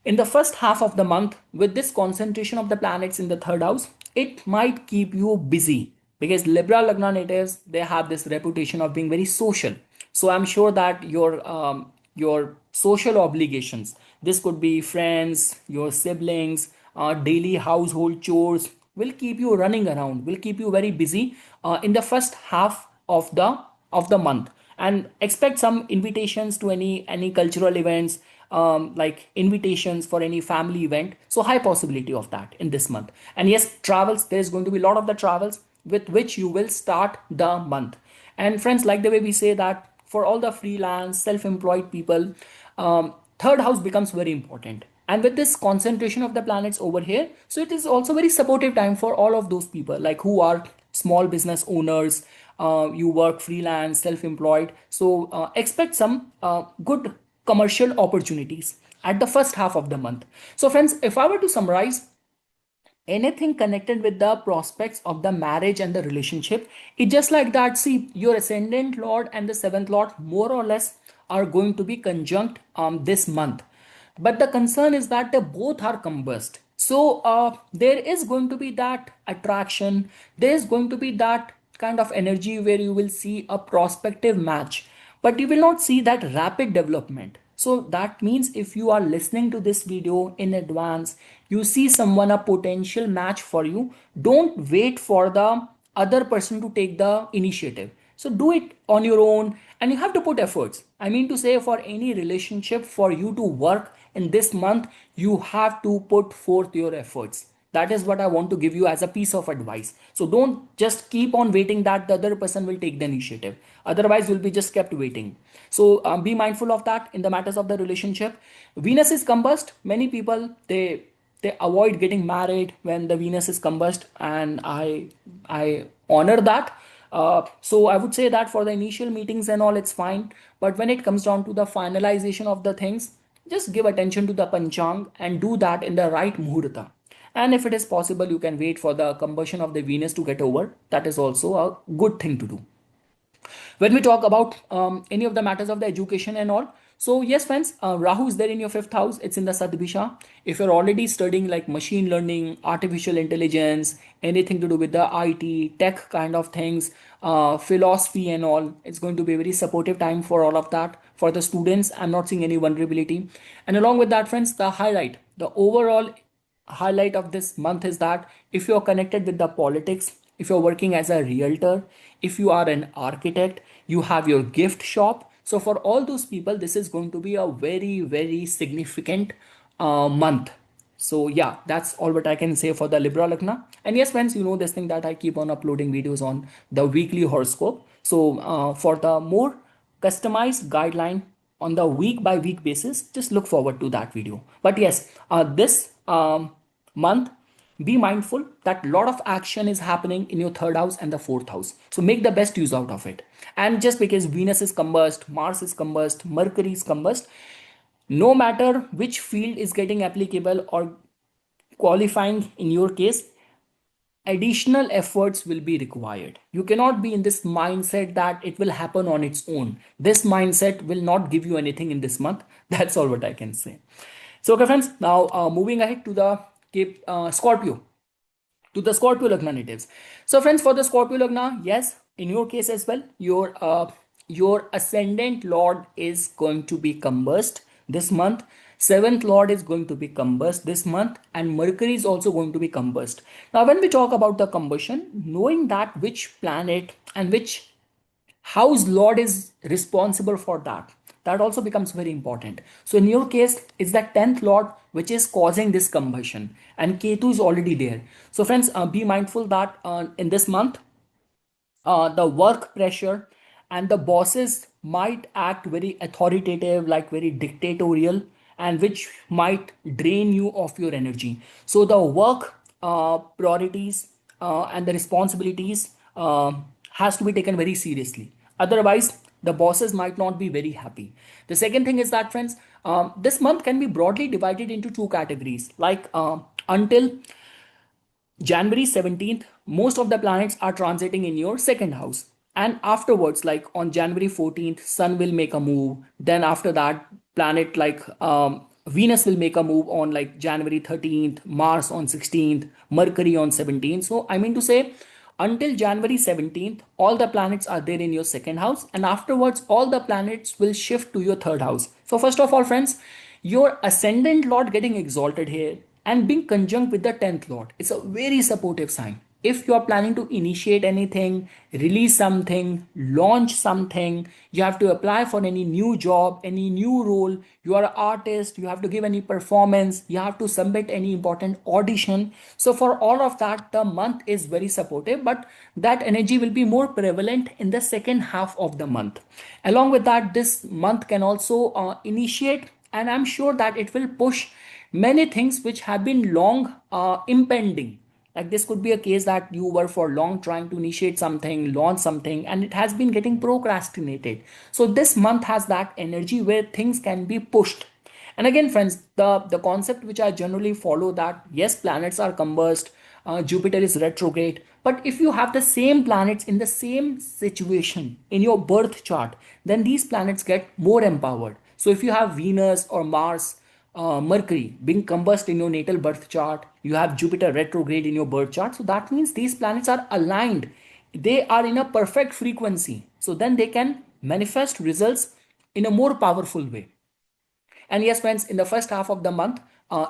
in the first half of the month, with this concentration of the planets in the third house, it might keep you busy because Libra Lagna natives, they have this reputation of being very social. So I'm sure that your social obligations, this could be friends, your siblings, daily household chores, will keep you running around, will keep you very busy in the first half of the month. And expect some invitations to any cultural events, like invitations for any family event. So high possibility of that in this month. And yes, travels, there's going to be a lot of the travels with which you will start the month. And friends, like the way we say that for all the freelance self-employed people, third house becomes very important. And with this concentration of the planets over here, so it is also very supportive time for all of those people like who are small business owners, you work freelance self-employed. So expect some good commercial opportunities at the first half of the month. So friends, if I were to summarize anything connected with the prospects of the marriage and the relationship, it just like that. See, your ascendant lord and the seventh lord more or less are going to be conjunct this month, but the concern is that they both are combust. So there is going to be that attraction, there is going to be that kind of energy where you will see a prospective match, but you will not see that rapid development. So that means if you are listening to this video in advance, you see someone a potential match for you, don't wait for the other person to take the initiative. So do it on your own, and you have to put efforts. I mean to say, for any relationship for you to work in this month, you have to put forth your efforts. That is what I want to give you as a piece of advice. So don't just keep on waiting that the other person will take the initiative. Otherwise, you'll be just kept waiting. So be mindful of that in the matters of the relationship. Venus is combust. Many people, they avoid getting married when the Venus is combust, and I honor that. So I would say that for the initial meetings and all, it's fine. But when it comes down to the finalization of the things, just give attention to the panchang and do that in the right muhurta. And if it is possible, you can wait for the combustion of the Venus to get over. That is also a good thing to do. When we talk about any of the matters of the education and all, so yes friends, Rahu is there in your fifth house, it's in the Sadbisha. If you're already studying like machine learning, artificial intelligence, anything to do with the IT tech kind of things, philosophy and all, it's going to be a very supportive time for all of that. For the students, I'm not seeing any vulnerability. And along with that friends, the highlight, the overall highlight of this month is that if you're connected with the politics, if you're working as a realtor, if you are an architect, you have your gift shop. So for all those people, this is going to be a very, very significant month. So yeah, that's all what I can say for the Libra Lagna. And yes, friends, you know this thing that I keep on uploading videos on the weekly horoscope. So for the more customized guideline on the week by week basis, just look forward to that video. But yes, this month, be mindful that a lot of action is happening in your third house and the fourth house. So make the best use out of it. And just because Venus is combust, Mars is combust, Mercury is combust, no matter which field is getting applicable or qualifying in your case, additional efforts will be required. You cannot be in this mindset that it will happen on its own. This mindset will not give you anything in this month. That's all what I can say. So okay friends, now moving ahead to the Scorpio, to the Scorpio Lagna natives. So friends, for the Scorpio Lagna, yes, in your case as well, your ascendant lord is going to be combust this month. Seventh lord is going to be combust this month, and Mercury is also going to be combust. Now, when we talk about the combustion, knowing that which planet and which house lord is responsible for that also becomes very important. So in your case, it's that 10th lord which is causing this combustion, and Ketu is already there. So friends, be mindful that in this month, the work pressure, and the bosses might act very authoritative, like very dictatorial, and which might drain you of your energy. So the work priorities and the responsibilities has to be taken very seriously. Otherwise, the bosses might not be very happy. The second thing is that, friends, this month can be broadly divided into two categories. Like until January 17th, most of the planets are transiting in your second house. And afterwards, like on January 14th, Sun will make a move. Then after that, planet like Venus will make a move on like January 13th, Mars on 16th, Mercury on 17th. So I mean to say, until January 17th, all the planets are there in your second house. And afterwards, all the planets will shift to your third house. So first of all, friends, your ascendant lord getting exalted here and being conjunct with the 10th lord, it's a very supportive sign. If you are planning to initiate anything, release something, launch something, you have to apply for any new job, any new role, you are an artist, you have to give any performance, you have to submit any important audition. So for all of that, the month is very supportive, but that energy will be more prevalent in the second half of the month. Along with that, this month can also initiate, and I'm sure that it will push many things which have been long impending. Like this could be a case that you were for long trying to initiate something, launch something, and it has been getting procrastinated. So this month has that energy where things can be pushed. And again, friends, the concept which I generally follow, that yes, planets are combust, Jupiter is retrograde, but if you have the same planets in the same situation in your birth chart, then these planets get more empowered. So if you have Venus or Mars, Mercury being combust in your natal birth chart, you have Jupiter retrograde in your birth chart. So that means these planets are aligned. They are in a perfect frequency. So then they can manifest results in a more powerful way. And yes, friends, in the first half of the month,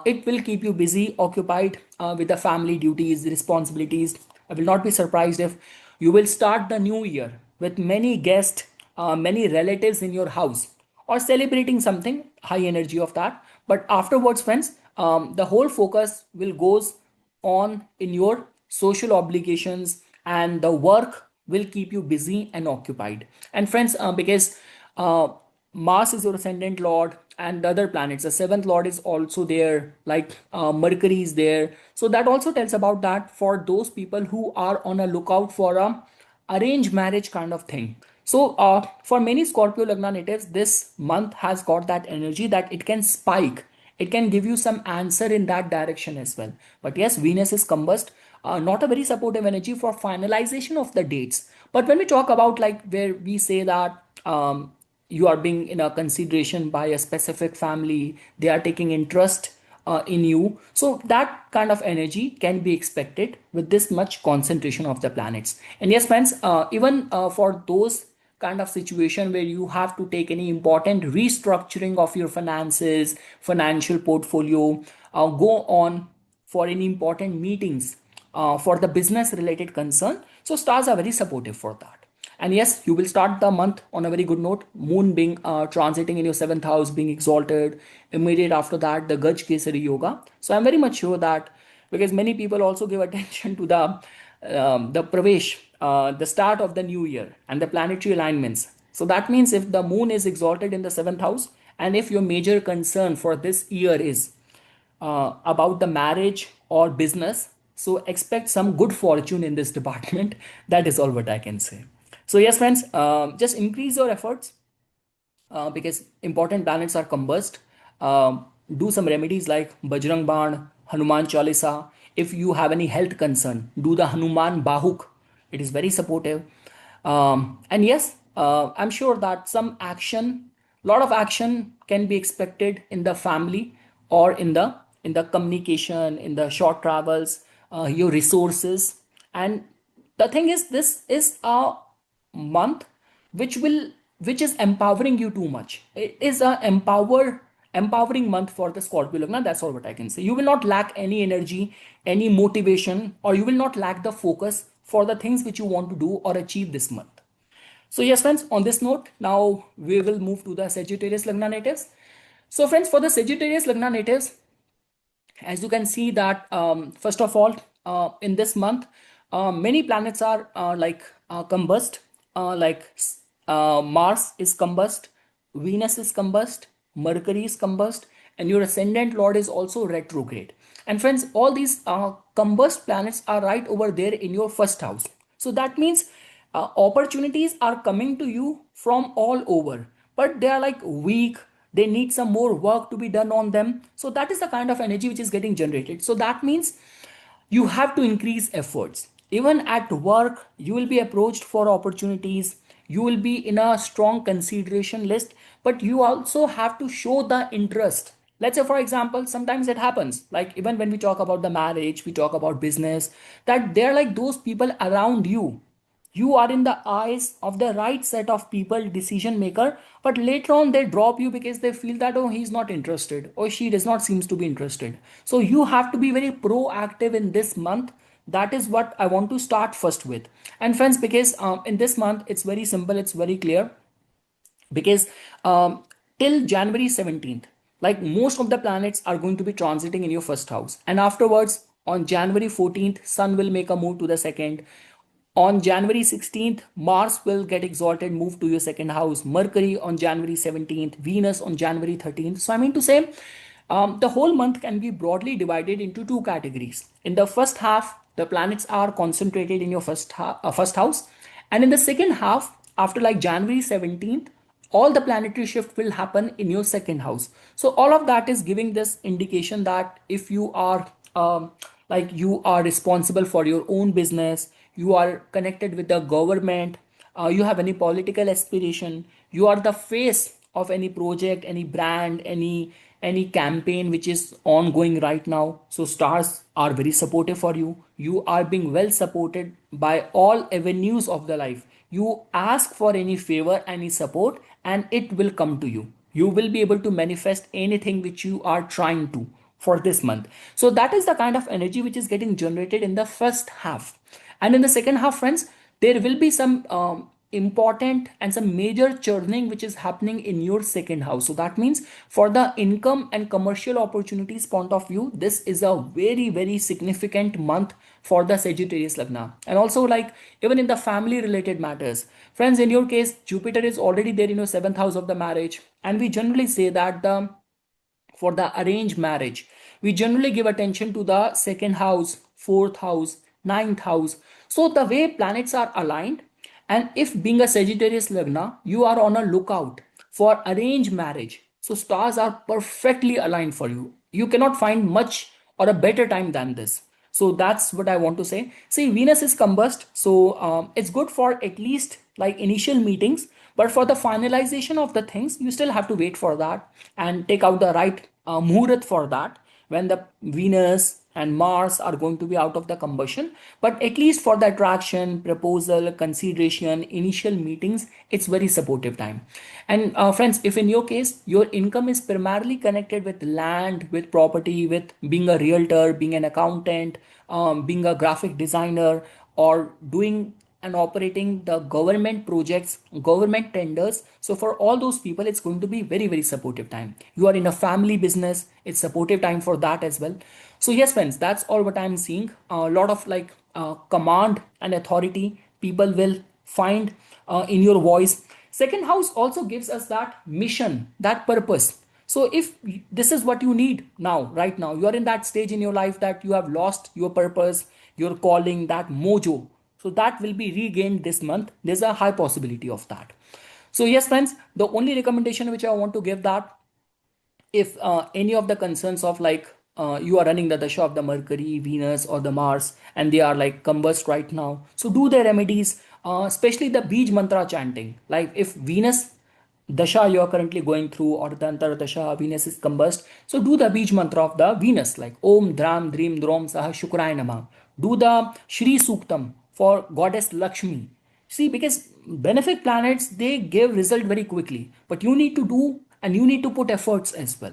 it will keep you busy, occupied with the family duties, responsibilities. I will not be surprised if you will start the new year with many guests, many relatives in your house, or celebrating something, high energy of that. But afterwards, friends, the whole focus will goes on in your social obligations, and the work will keep you busy and occupied. And friends, because Mars is your ascendant lord, and the other planets, the seventh lord is also there, like Mercury is there. So that also tells about that for those people who are on a lookout for a arranged marriage kind of thing. So for many Scorpio Lagna natives, this month has got that energy that it can spike. It can give you some answer in that direction as well. But yes, Venus is combust, not a very supportive energy for finalization of the dates. But when we talk about like where we say that you are being in a consideration by a specific family, they are taking interest in you, so that kind of energy can be expected with this much concentration of the planets. And yes, friends, even for those kind of situation where you have to take any important restructuring of your finances, financial portfolio, go on for any important meetings for the business related concern, so stars are very supportive for that. And yes, you will start the month on a very good note. Moon being transiting in your seventh house, being exalted. Immediate after that, the Gaj Kesari Yoga. So I'm very much sure that, because many people also give attention to the Pravesh, the start of the new year and the planetary alignments. So that means if the moon is exalted in the seventh house, and if your major concern for this year is about the marriage or business, so expect some good fortune in this department. That is all what I can say. So yes, friends, just increase your efforts because important planets are combust. Do some remedies like Bajrang Baan, Hanuman Chalisa. If you have any health concern, do the Hanuman Bahuk. It is very supportive. And yes, I'm sure that some action, lot of action can be expected in the family or in the communication, in the short travels, your resources. And the thing is, this is a month which is empowering you too much. It is a empowering month for the Scorpio Lagna. That's all what I can say. You will not lack any energy, any motivation, or you will not lack the focus for the things which you want to do or achieve this month. So yes, friends, on this note, now we will move to the Sagittarius Lagna natives. So friends, for the Sagittarius Lagna natives, as you can see that first of all, in this month, many planets are combust, Mars is combust, Venus is combust, Mercury is combust, and your ascendant lord is also retrograde. And friends, all these combust planets are right over there in your first house. So that means opportunities are coming to you from all over, but they are like weak. They need some more work to be done on them. So that is the kind of energy which is getting generated. So that means you have to increase efforts. Even at work, you will be approached for opportunities. You will be in a strong consideration list, but you also have to show the interest. Let's say, for example, sometimes it happens, like even when we talk about the marriage, we talk about business, that they're like those people around you. You are in the eyes of the right set of people, decision maker, but later on they drop you because they feel that, oh, he's not interested or she does not seems to be interested. So you have to be very proactive in this month. That is what I want to start first with. And friends, because in this month it's very simple, it's very clear, because till January 17th, like most of the planets are going to be transiting in your first house, and afterwards on January 14th, Sun will make a move to the second. On January 16th, Mars will get exalted, move to your second house. Mercury on January 17th, Venus on January 13th. So I mean to say, the whole month can be broadly divided into two categories. In the first half, the planets are concentrated in your first house, and in the second half, after like January 17th, all the planetary shift will happen in your second house. So all of that is giving this indication that if you are you are responsible for your own business, you are connected with the government, you have any political aspiration, you are the face of any project, any brand, any campaign which is ongoing right now, so stars are very supportive for you. You are being well supported by all avenues of the life. You ask for any favor, any support, and it will come to you. You will be able to manifest anything which you are trying to for this month. So that is the kind of energy which is getting generated in the first half. And in the second half, friends, there will be some important and some major churning which is happening in your second house. So that means for the income and commercial opportunities point of view, this is a very, very significant month for the Sagittarius Lagna. And also, like, even in the family related matters, friends, in your case, Jupiter is already there in your seventh house of the marriage. And we generally say that for the arranged marriage, we generally give attention to the second house, fourth house, ninth house. So the way planets are aligned, and if being a Sagittarius Lagna, you are on a lookout for arranged marriage. So stars are perfectly aligned for you. You cannot find much or a better time than this. So that's what I want to say. See, Venus is combust, so it's good for at least like initial meetings, but for the finalization of the things, you still have to wait for that and take out the right muhurat for that, when the Venus and Mars are going to be out of the combustion. But at least for the attraction, proposal, consideration, initial meetings, it's very supportive time. And friends, if in your case your income is primarily connected with land, with property, with being a realtor, being an accountant, being a graphic designer, or doing and operating the government projects, government tenders. So for all those people, it's going to be very, very supportive time. You are in a family business, it's supportive time for that as well. So yes, friends, that's all what I'm seeing. A lot of command and authority people will find in your voice. Second house also gives us that mission, that purpose. So if this is what you need now, right now, you are in that stage in your life that you have lost your purpose, your calling, that mojo. So that will be regained this month. There's a high possibility of that. So yes, friends, the only recommendation which I want to give, that if any of the concerns of you are running the dasha of the Mercury, Venus, or the Mars, and they are like combust right now, so do the remedies, especially the Beej mantra chanting. Like if Venus dasha you are currently going through, or the antar dasha Venus is combust, so do the Beej mantra of the Venus, like Om Dhram Dhrim Drom Saha Shukraya Namah. Do the Shri Suktam for Goddess Lakshmi. See, because benefic planets, they give result very quickly, but you need to do and you need to put efforts as well.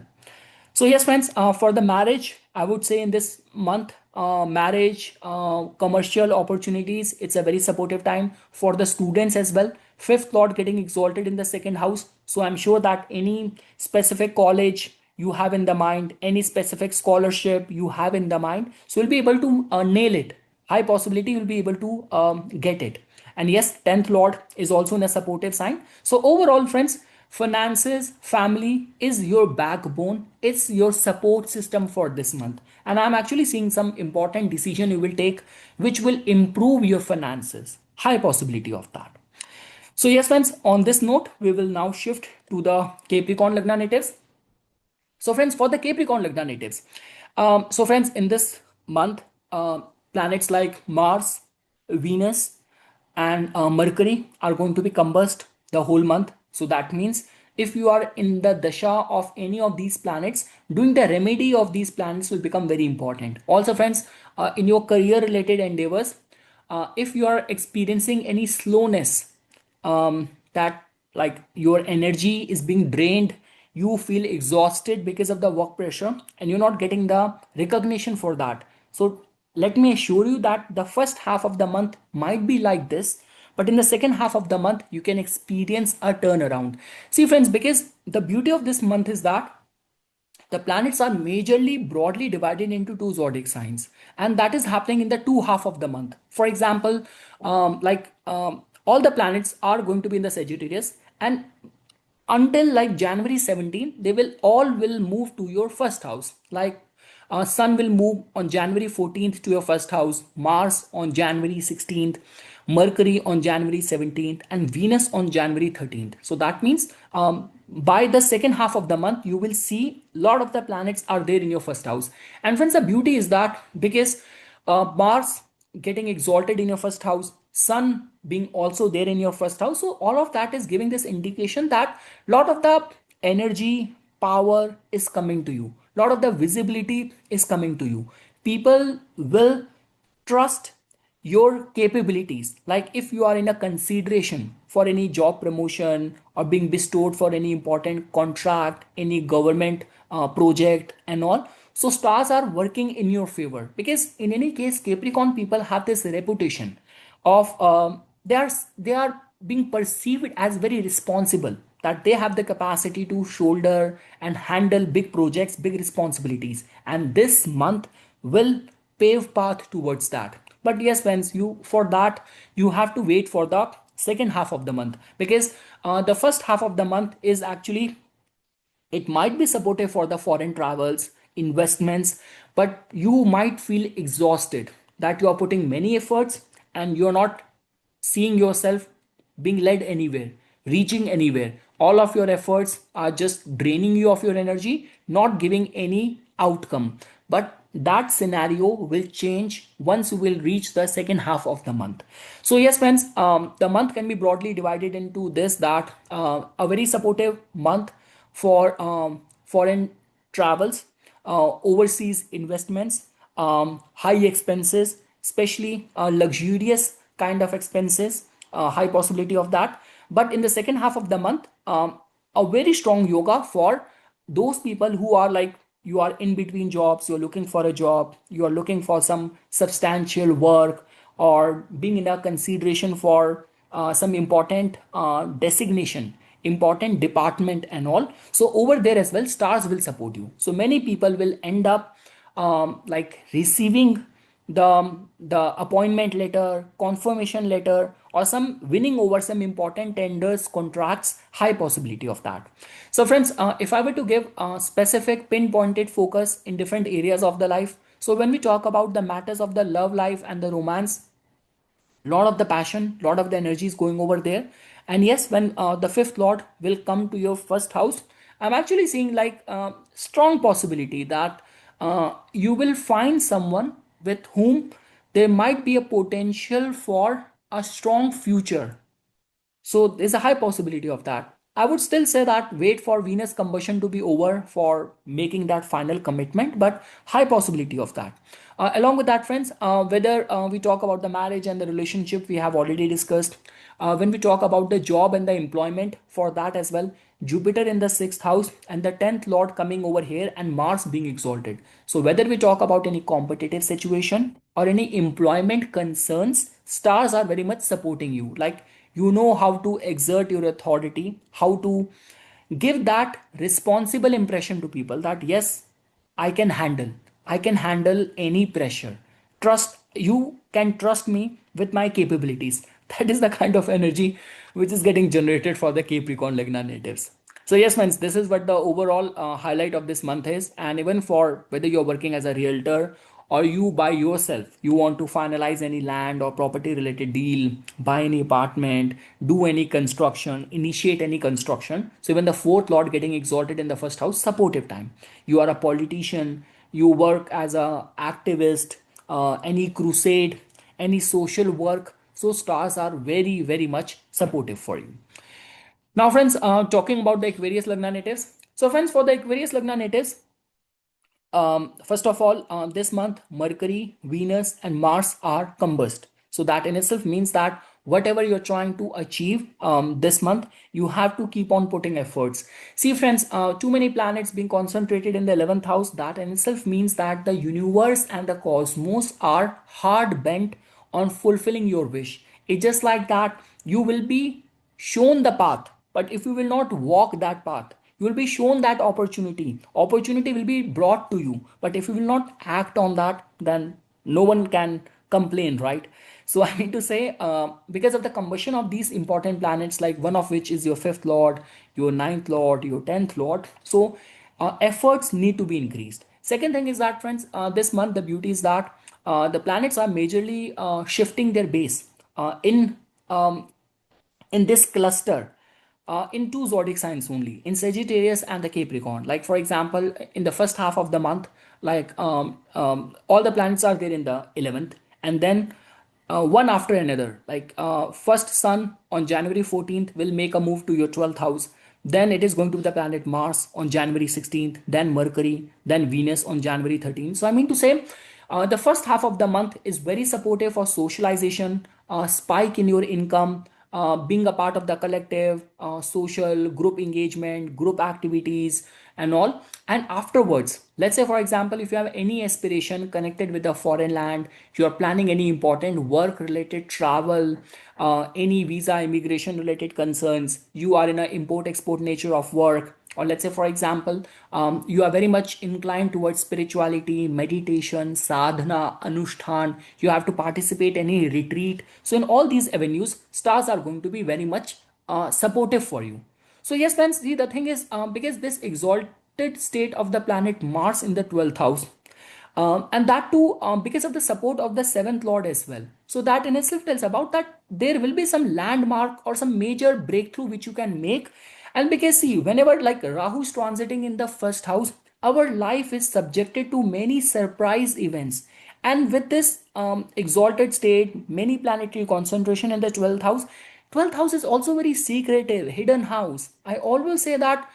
So yes, friends, for the marriage, I would say in this month, marriage, commercial opportunities, it's a very supportive time for the students as well. Fifth lord getting exalted in the second house. So I'm sure that any specific college you have in the mind, any specific scholarship you have in the mind, so you'll be able to nail it. High possibility you'll be able to get it. And yes, 10th lord is also in a supportive sign. So overall friends, finances, family is your backbone, it's your support system for this month. And I'm actually seeing some important decision you will take which will improve your finances. High possibility of that. So yes friends, on this note we will now shift to the Capricorn Lagna natives. So friends, for the Capricorn Lagna natives, so friends, in this month, planets like Mars, Venus, and Mercury are going to be combust the whole month. So that means if you are in the dasha of any of these planets, doing the remedy of these planets will become very important. Also friends, in your career related endeavors, if you are experiencing any slowness, that like your energy is being drained, you feel exhausted because of the work pressure and you're not getting the recognition for that. So let me assure you that the first half of the month might be like this, but in the second half of the month you can experience a turnaround. See friends, because the beauty of this month is that the planets are majorly broadly divided into two zodiac signs, and that is happening in the two half of the month. For example, all the planets are going to be in the Sagittarius, and until like January 17th they will move to your first house. Like sun will move on January 14th to your first house, Mars on January 16th, Mercury on January 17th, and Venus on January 13th. So that means by the second half of the month you will see a lot of the planets are there in your first house. And friends, the beauty is that because Mars getting exalted in your first house, sun being also there in your first house, so all of that is giving this indication that lot of the energy, power is coming to you, lot of the visibility is coming to you. People will trust your capabilities. Like if you are in a consideration for any job promotion or being bestowed for any important contract, any government project and all, so stars are working in your favor, because in any case Capricorn people have this reputation of they are being perceived as very responsible, that they have the capacity to shoulder and handle big projects, big responsibilities, and this month will pave path towards that. But yes friends, you for that you have to wait for the second half of the month, because the first half of the month is actually, it might be supportive for the foreign travels, investments, but you might feel exhausted, that you are putting many efforts and you're not seeing yourself being led anywhere, reaching anywhere. All of your efforts are just draining you of your energy, not giving any outcome. But that scenario will change once you will reach the second half of the month. So yes friends, the month can be broadly divided into this, that a very supportive month for foreign travels, overseas investments, high expenses, especially luxurious kind of expenses, high possibility of that. But in the second half of the month, a very strong yoga for those people who are like, you are in between jobs, you're looking for a job, you are looking for some substantial work, or being in a consideration for some important designation, important department and all. So over there as well stars will support you. So many people will end up like receiving the appointment letter, confirmation letter, or some winning over some important tenders, contracts, high possibility of that. So friends, if I were to give a specific pinpointed focus in different areas of the life, so when we talk about the matters of the love life and the romance, lot of the passion, lot of the energy is going over there. And yes, when the fifth lord will come to your first house, I'm actually seeing like strong possibility that you will find someone with whom there might be a potential for a strong future. So there's a high possibility of that. I would still say that wait for Venus combustion to be over for making that final commitment, but high possibility of that. Along with that, friends, whether we talk about the marriage and the relationship, we have already discussed. When we talk about the job and the employment, for that as well, Jupiter in the sixth house and the 10th lord coming over here and Mars being exalted. So whether we talk about any competitive situation or any employment concerns, stars are very much supporting you. Like you know how to exert your authority, how to give that responsible impression to people that yes, I can handle any pressure. Trust, you can trust me with my capabilities. That is the kind of energy which is getting generated for the Capricorn Lagna natives. So yes, friends, this is what the overall highlight of this month is. And even for whether you're working as a realtor or you by yourself, you want to finalize any land or property related deal, buy any apartment, do any construction, initiate any construction. So even the fourth lord getting exalted in the first house, supportive time. You are a politician, you work as a activist, any crusade, any social work. So stars are very, very much supportive for you. Now, friends, talking about the Aquarius Lagna natives. So, friends, for the Aquarius Lagna natives, first of all, this month, Mercury, Venus, and Mars are combust. So that in itself means that whatever you're trying to achieve this month, you have to keep on putting efforts. See, friends, too many planets being concentrated in the 11th house, that in itself means that the universe and the cosmos are hard bent on fulfilling your wish. It's just like that you will be shown the path, but if you will not walk that path, you will be shown that opportunity will be brought to you, but if you will not act on that, then no one can complain, right? So I mean to say, because of the combustion of these important planets, like one of which is your fifth lord, your ninth lord, your 10th lord, so efforts need to be increased. Second thing is that, friends, this month the beauty is that the planets are majorly shifting their base um, in this cluster, in two zodiac signs only, in Sagittarius and the Capricorn. Like for example, in the first half of the month, like all the planets are there in the 11th, and then one after another. Like first Sun on January 14th will make a move to your 12th house. Then it is going to be the planet Mars on January 16th, then Mercury, then Venus on January 13th. So I mean to say, the first half of the month is very supportive for socialization, spike in your income, being a part of the collective, social group engagement, group activities, and all. And afterwards, let's say for example, if you have any aspiration connected with a foreign land, if you are planning any important work related travel, any visa immigration related concerns, you are in an import export nature of work, or let's say for example, you are very much inclined towards spirituality, meditation, sadhana, anushtan, you have to participate in any retreat. So in all these avenues, stars are going to be very much supportive for you. So yes, friends, see, the thing is, because this exalted state of the planet Mars in the 12th house, and that too because of the support of the seventh lord as well. So that in itself tells about that there will be some landmark or some major breakthrough which you can make. And because see, whenever like Rahu is transiting in the first house, our life is subjected to many surprise events. And with this exalted state, many planetary concentration in the 12th house, 12th house is also very secretive, hidden house. I always say that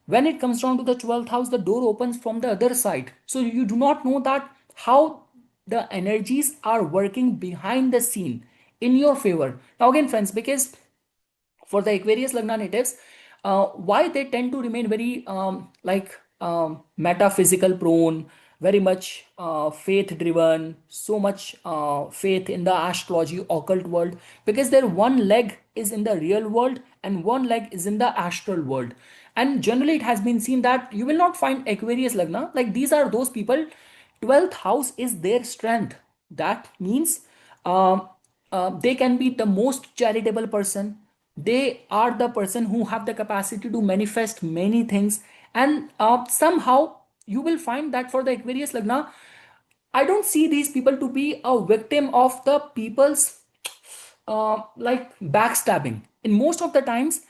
when it comes down to the 12th house, the door opens from the other side. So you do not know that how the energies are working behind the scene in your favor. Now, again, friends, because for the Aquarius Lagna natives, why they tend to remain very metaphysical prone, very much faith driven, so much faith in the astrology occult world, because their one leg is in the real world and one leg is in the astral world. And generally, it has been seen that you will not find Aquarius Lagna. Like these are those people, 12th house is their strength. That means they can be the most charitable person. They are the person who have the capacity to manifest many things. And somehow you will find that for the Aquarius Lagna, I don't see these people to be a victim of the people's backstabbing. In most of the times,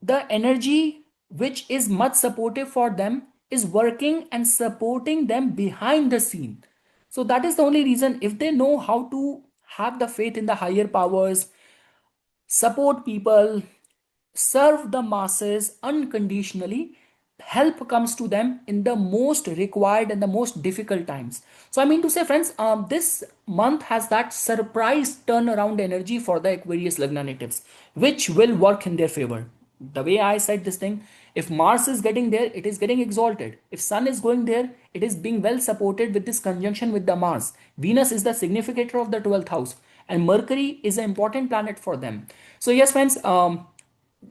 the energy which is much supportive for them is working and supporting them behind the scene. So that is the only reason, if they know how to have the faith in the higher powers, support people, serve the masses unconditionally, help comes to them in the most required and the most difficult times. So I mean to say, friends, this month has that surprise turnaround energy for the Aquarius Lagna natives, which will work in their favor. The way I said this thing, if Mars is getting there, it is getting exalted. If Sun is going there, it is being well supported with this conjunction with the Mars. Venus is the significator of the 12th house, and Mercury is an important planet for them. So yes, friends,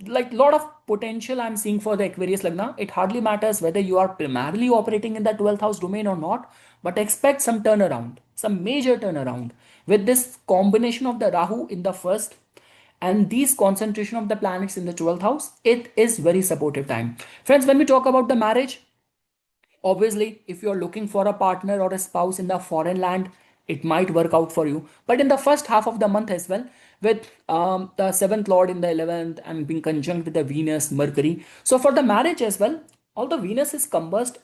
like lot of potential I'm seeing for the Aquarius Lagna. It hardly matters whether you are primarily operating in the 12th house domain or not, but expect some turnaround, some major turnaround with this combination of the Rahu in the first and these concentration of the planets in the 12th house, it is very supportive time. Friends, when we talk about the marriage, obviously, if you're looking for a partner or a spouse in the foreign land, it might work out for you. But in the first half of the month as well, with the seventh lord in the 11th and being conjunct with the Venus, Mercury. So for the marriage as well, although Venus is combust,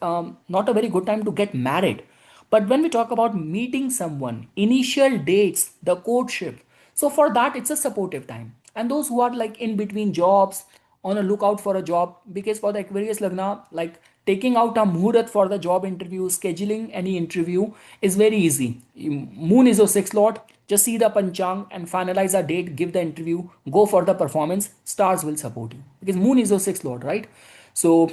not a very good time to get married. But when we talk about meeting someone, initial dates, the courtship, so for that, it's a supportive time. And those who are like in between jobs, on a lookout for a job, because for the Aquarius Lagna, like taking out a muhurat for the job interview, scheduling any interview is very easy. Moon is your sixth lord. Just see the panchang and finalize a date, give the interview, go for the performance. Stars will support you because Moon is your sixth lord, right? So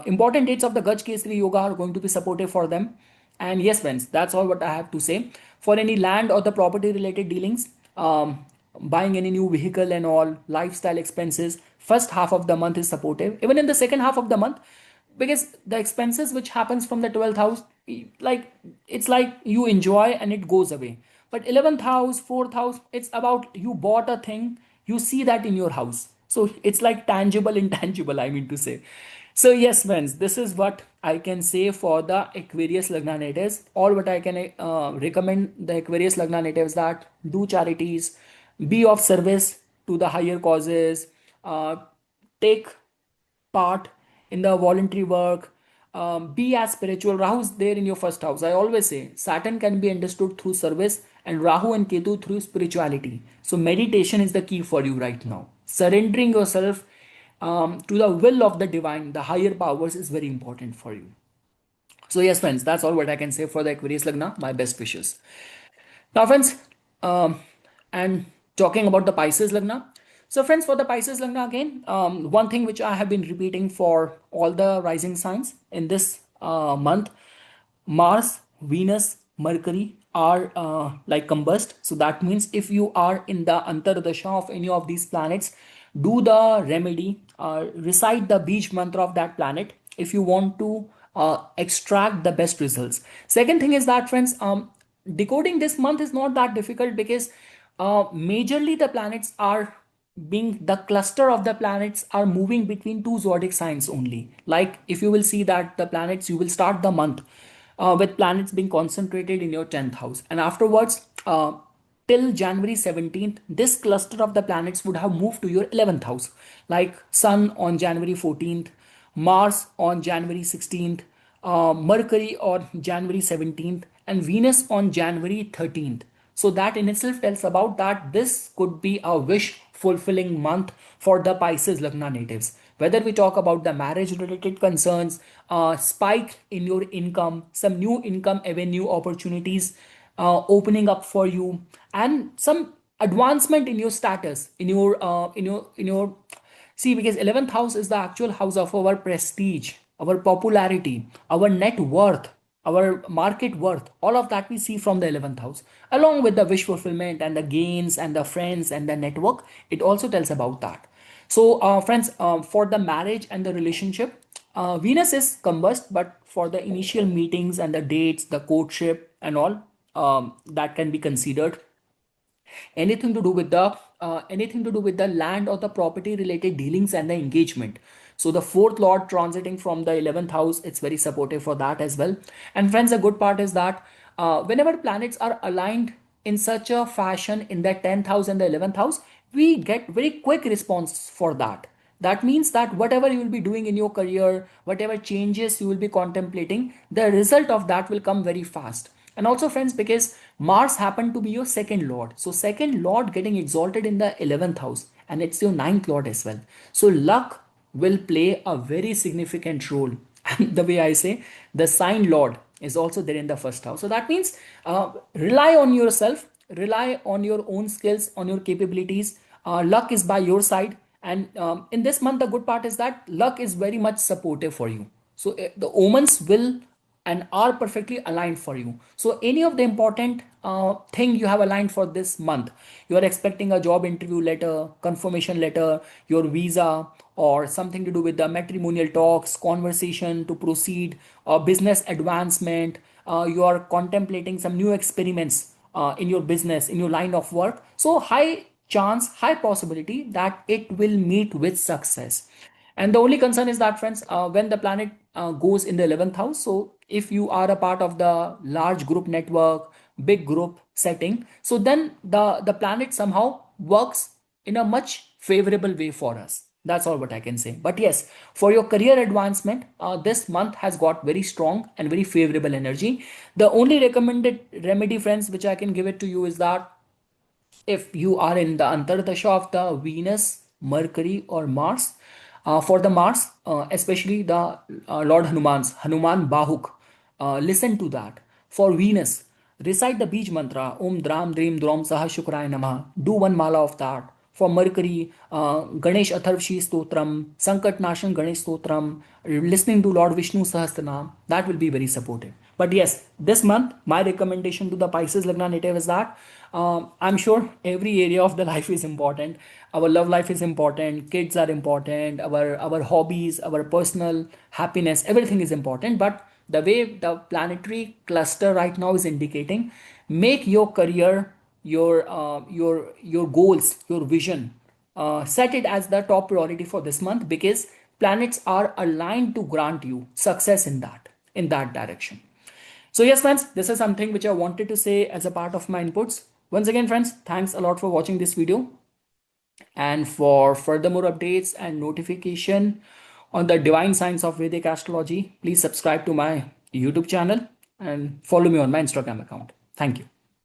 important dates of the Gaj Kesari Yoga are going to be supportive for them. And yes, friends, that's all what I have to say. For any land or the property related dealings, buying any new vehicle and all, lifestyle expenses, first half of the month is supportive. Even in the second half of the month, because the expenses which happens from the 12th house, like it's like you enjoy and it goes away. But 11th house, 4th house, it's about you bought a thing, you see that in your house. So it's like tangible, intangible, I mean to say. So yes, friends, this is what I can say for the Aquarius Lagna natives. All what I can recommend the Aquarius Lagna natives that do charities, be of service to the higher causes, take part in the voluntary work, be as spiritual. Rahu's there in your first house. I always say Saturn can be understood through service and Rahu and Ketu through spirituality. So meditation is the key for you right now. Surrendering yourself to the will of the divine, the higher powers is very important for you. So yes, friends, that's all what I can say for the Aquarius Lagna. My best wishes. Now, friends, um, and talking about the Pisces Lagna. So, friends, for the Pisces Lagna again, one thing which I have been repeating for all the rising signs in this month, Mars, Venus, Mercury are like combust. So that means if you are in the Antardasha of any of these planets, do the remedy, recite the Beej mantra of that planet if you want to extract the best results. Second thing is that, friends, decoding this month is not that difficult because majorly the planets are being the cluster of the planets are moving between two zodiac signs only. Like if you will see that the planets, you will start the month with planets being concentrated in your 10th house, and afterwards till January 17th, this cluster of the planets would have moved to your 11th house, like Sun on January 14th, Mars on January 16th, Mercury on January 17th, and Venus on January 13th. So that in itself tells about that this could be a wish fulfilling month for the Pisces Lagna natives. Whether we talk about the marriage related concerns, spike in your income, some new income avenue opportunities opening up for you, and some advancement in your status, in your see, because 11th house is the actual house of our prestige, our popularity, our net worth, our market worth. All of that we see from the 11th house, along with the wish fulfillment and the gains and the friends and the network. It also tells about that. So, friends, for the marriage and the relationship, Venus is combust, but for the initial meetings and the dates, the courtship, and all, that can be considered. Anything to do with the land or the property related dealings and the engagement. So the fourth lord transiting from the 11th house, it's very supportive for that as well. And friends, the good part is that whenever planets are aligned in such a fashion in the 10th house and the 11th house, we get very quick response for that. That means that whatever you will be doing in your career, whatever changes you will be contemplating, the result of that will come very fast. And also, friends, because Mars happened to be your second lord. So, second lord getting exalted in the 11th house, and it's your ninth lord as well. So, luck will play a very significant role. And the way I say, the sign lord is also there in the first house. So, that means rely on yourself, rely on your own skills, on your capabilities. Luck is by your side. And in this month, the good part is that luck is very much supportive for you. So, the omens will and are perfectly aligned for you. So any of the important thing you have aligned for this month, you are expecting a job interview letter, confirmation letter, your visa, or something to do with the matrimonial talks, conversation to proceed, business advancement, you are contemplating some new experiments in your business, in your line of work. So high chance, high possibility that it will meet with success. And the only concern is that, friends, when the planet goes in the 11th house, so if you are a part of the large group network, big group setting, so then the planet somehow works in a much favorable way for us. That's all what I can say. But yes, for your career advancement, this month has got very strong and very favorable energy. The only recommended remedy, friends, which I can give it to you is that if you are in the antardasha of the Venus, Mercury, or Mars, for the Mars, especially the Lord Hanuman Bahuk, listen to that. For Venus, recite the Bij mantra Om Dram Dream Drom Saha Shukraya Namah. Do one mala of that. For Mercury, Ganesh Atharvshi Stotram, Sankat Nashan Ganesh Stotram, listening to Lord Vishnu Sahasranam, that will be very supportive. But yes, this month, my recommendation to the Pisces Lagna native is that I'm sure every area of the life is important. Our love life is important, kids are important, our hobbies, our personal happiness, everything is important. But the way the planetary cluster right now is indicating, make your career, your goals, your vision, set it as the top priority for this month, because planets are aligned to grant you success in that direction. So yes, friends, this is something which I wanted to say as a part of my inputs. Once again, friends, thanks a lot for watching this video. And for further more updates and notification on the divine science of Vedic astrology, please subscribe to my YouTube channel and follow me on my Instagram account. Thank you.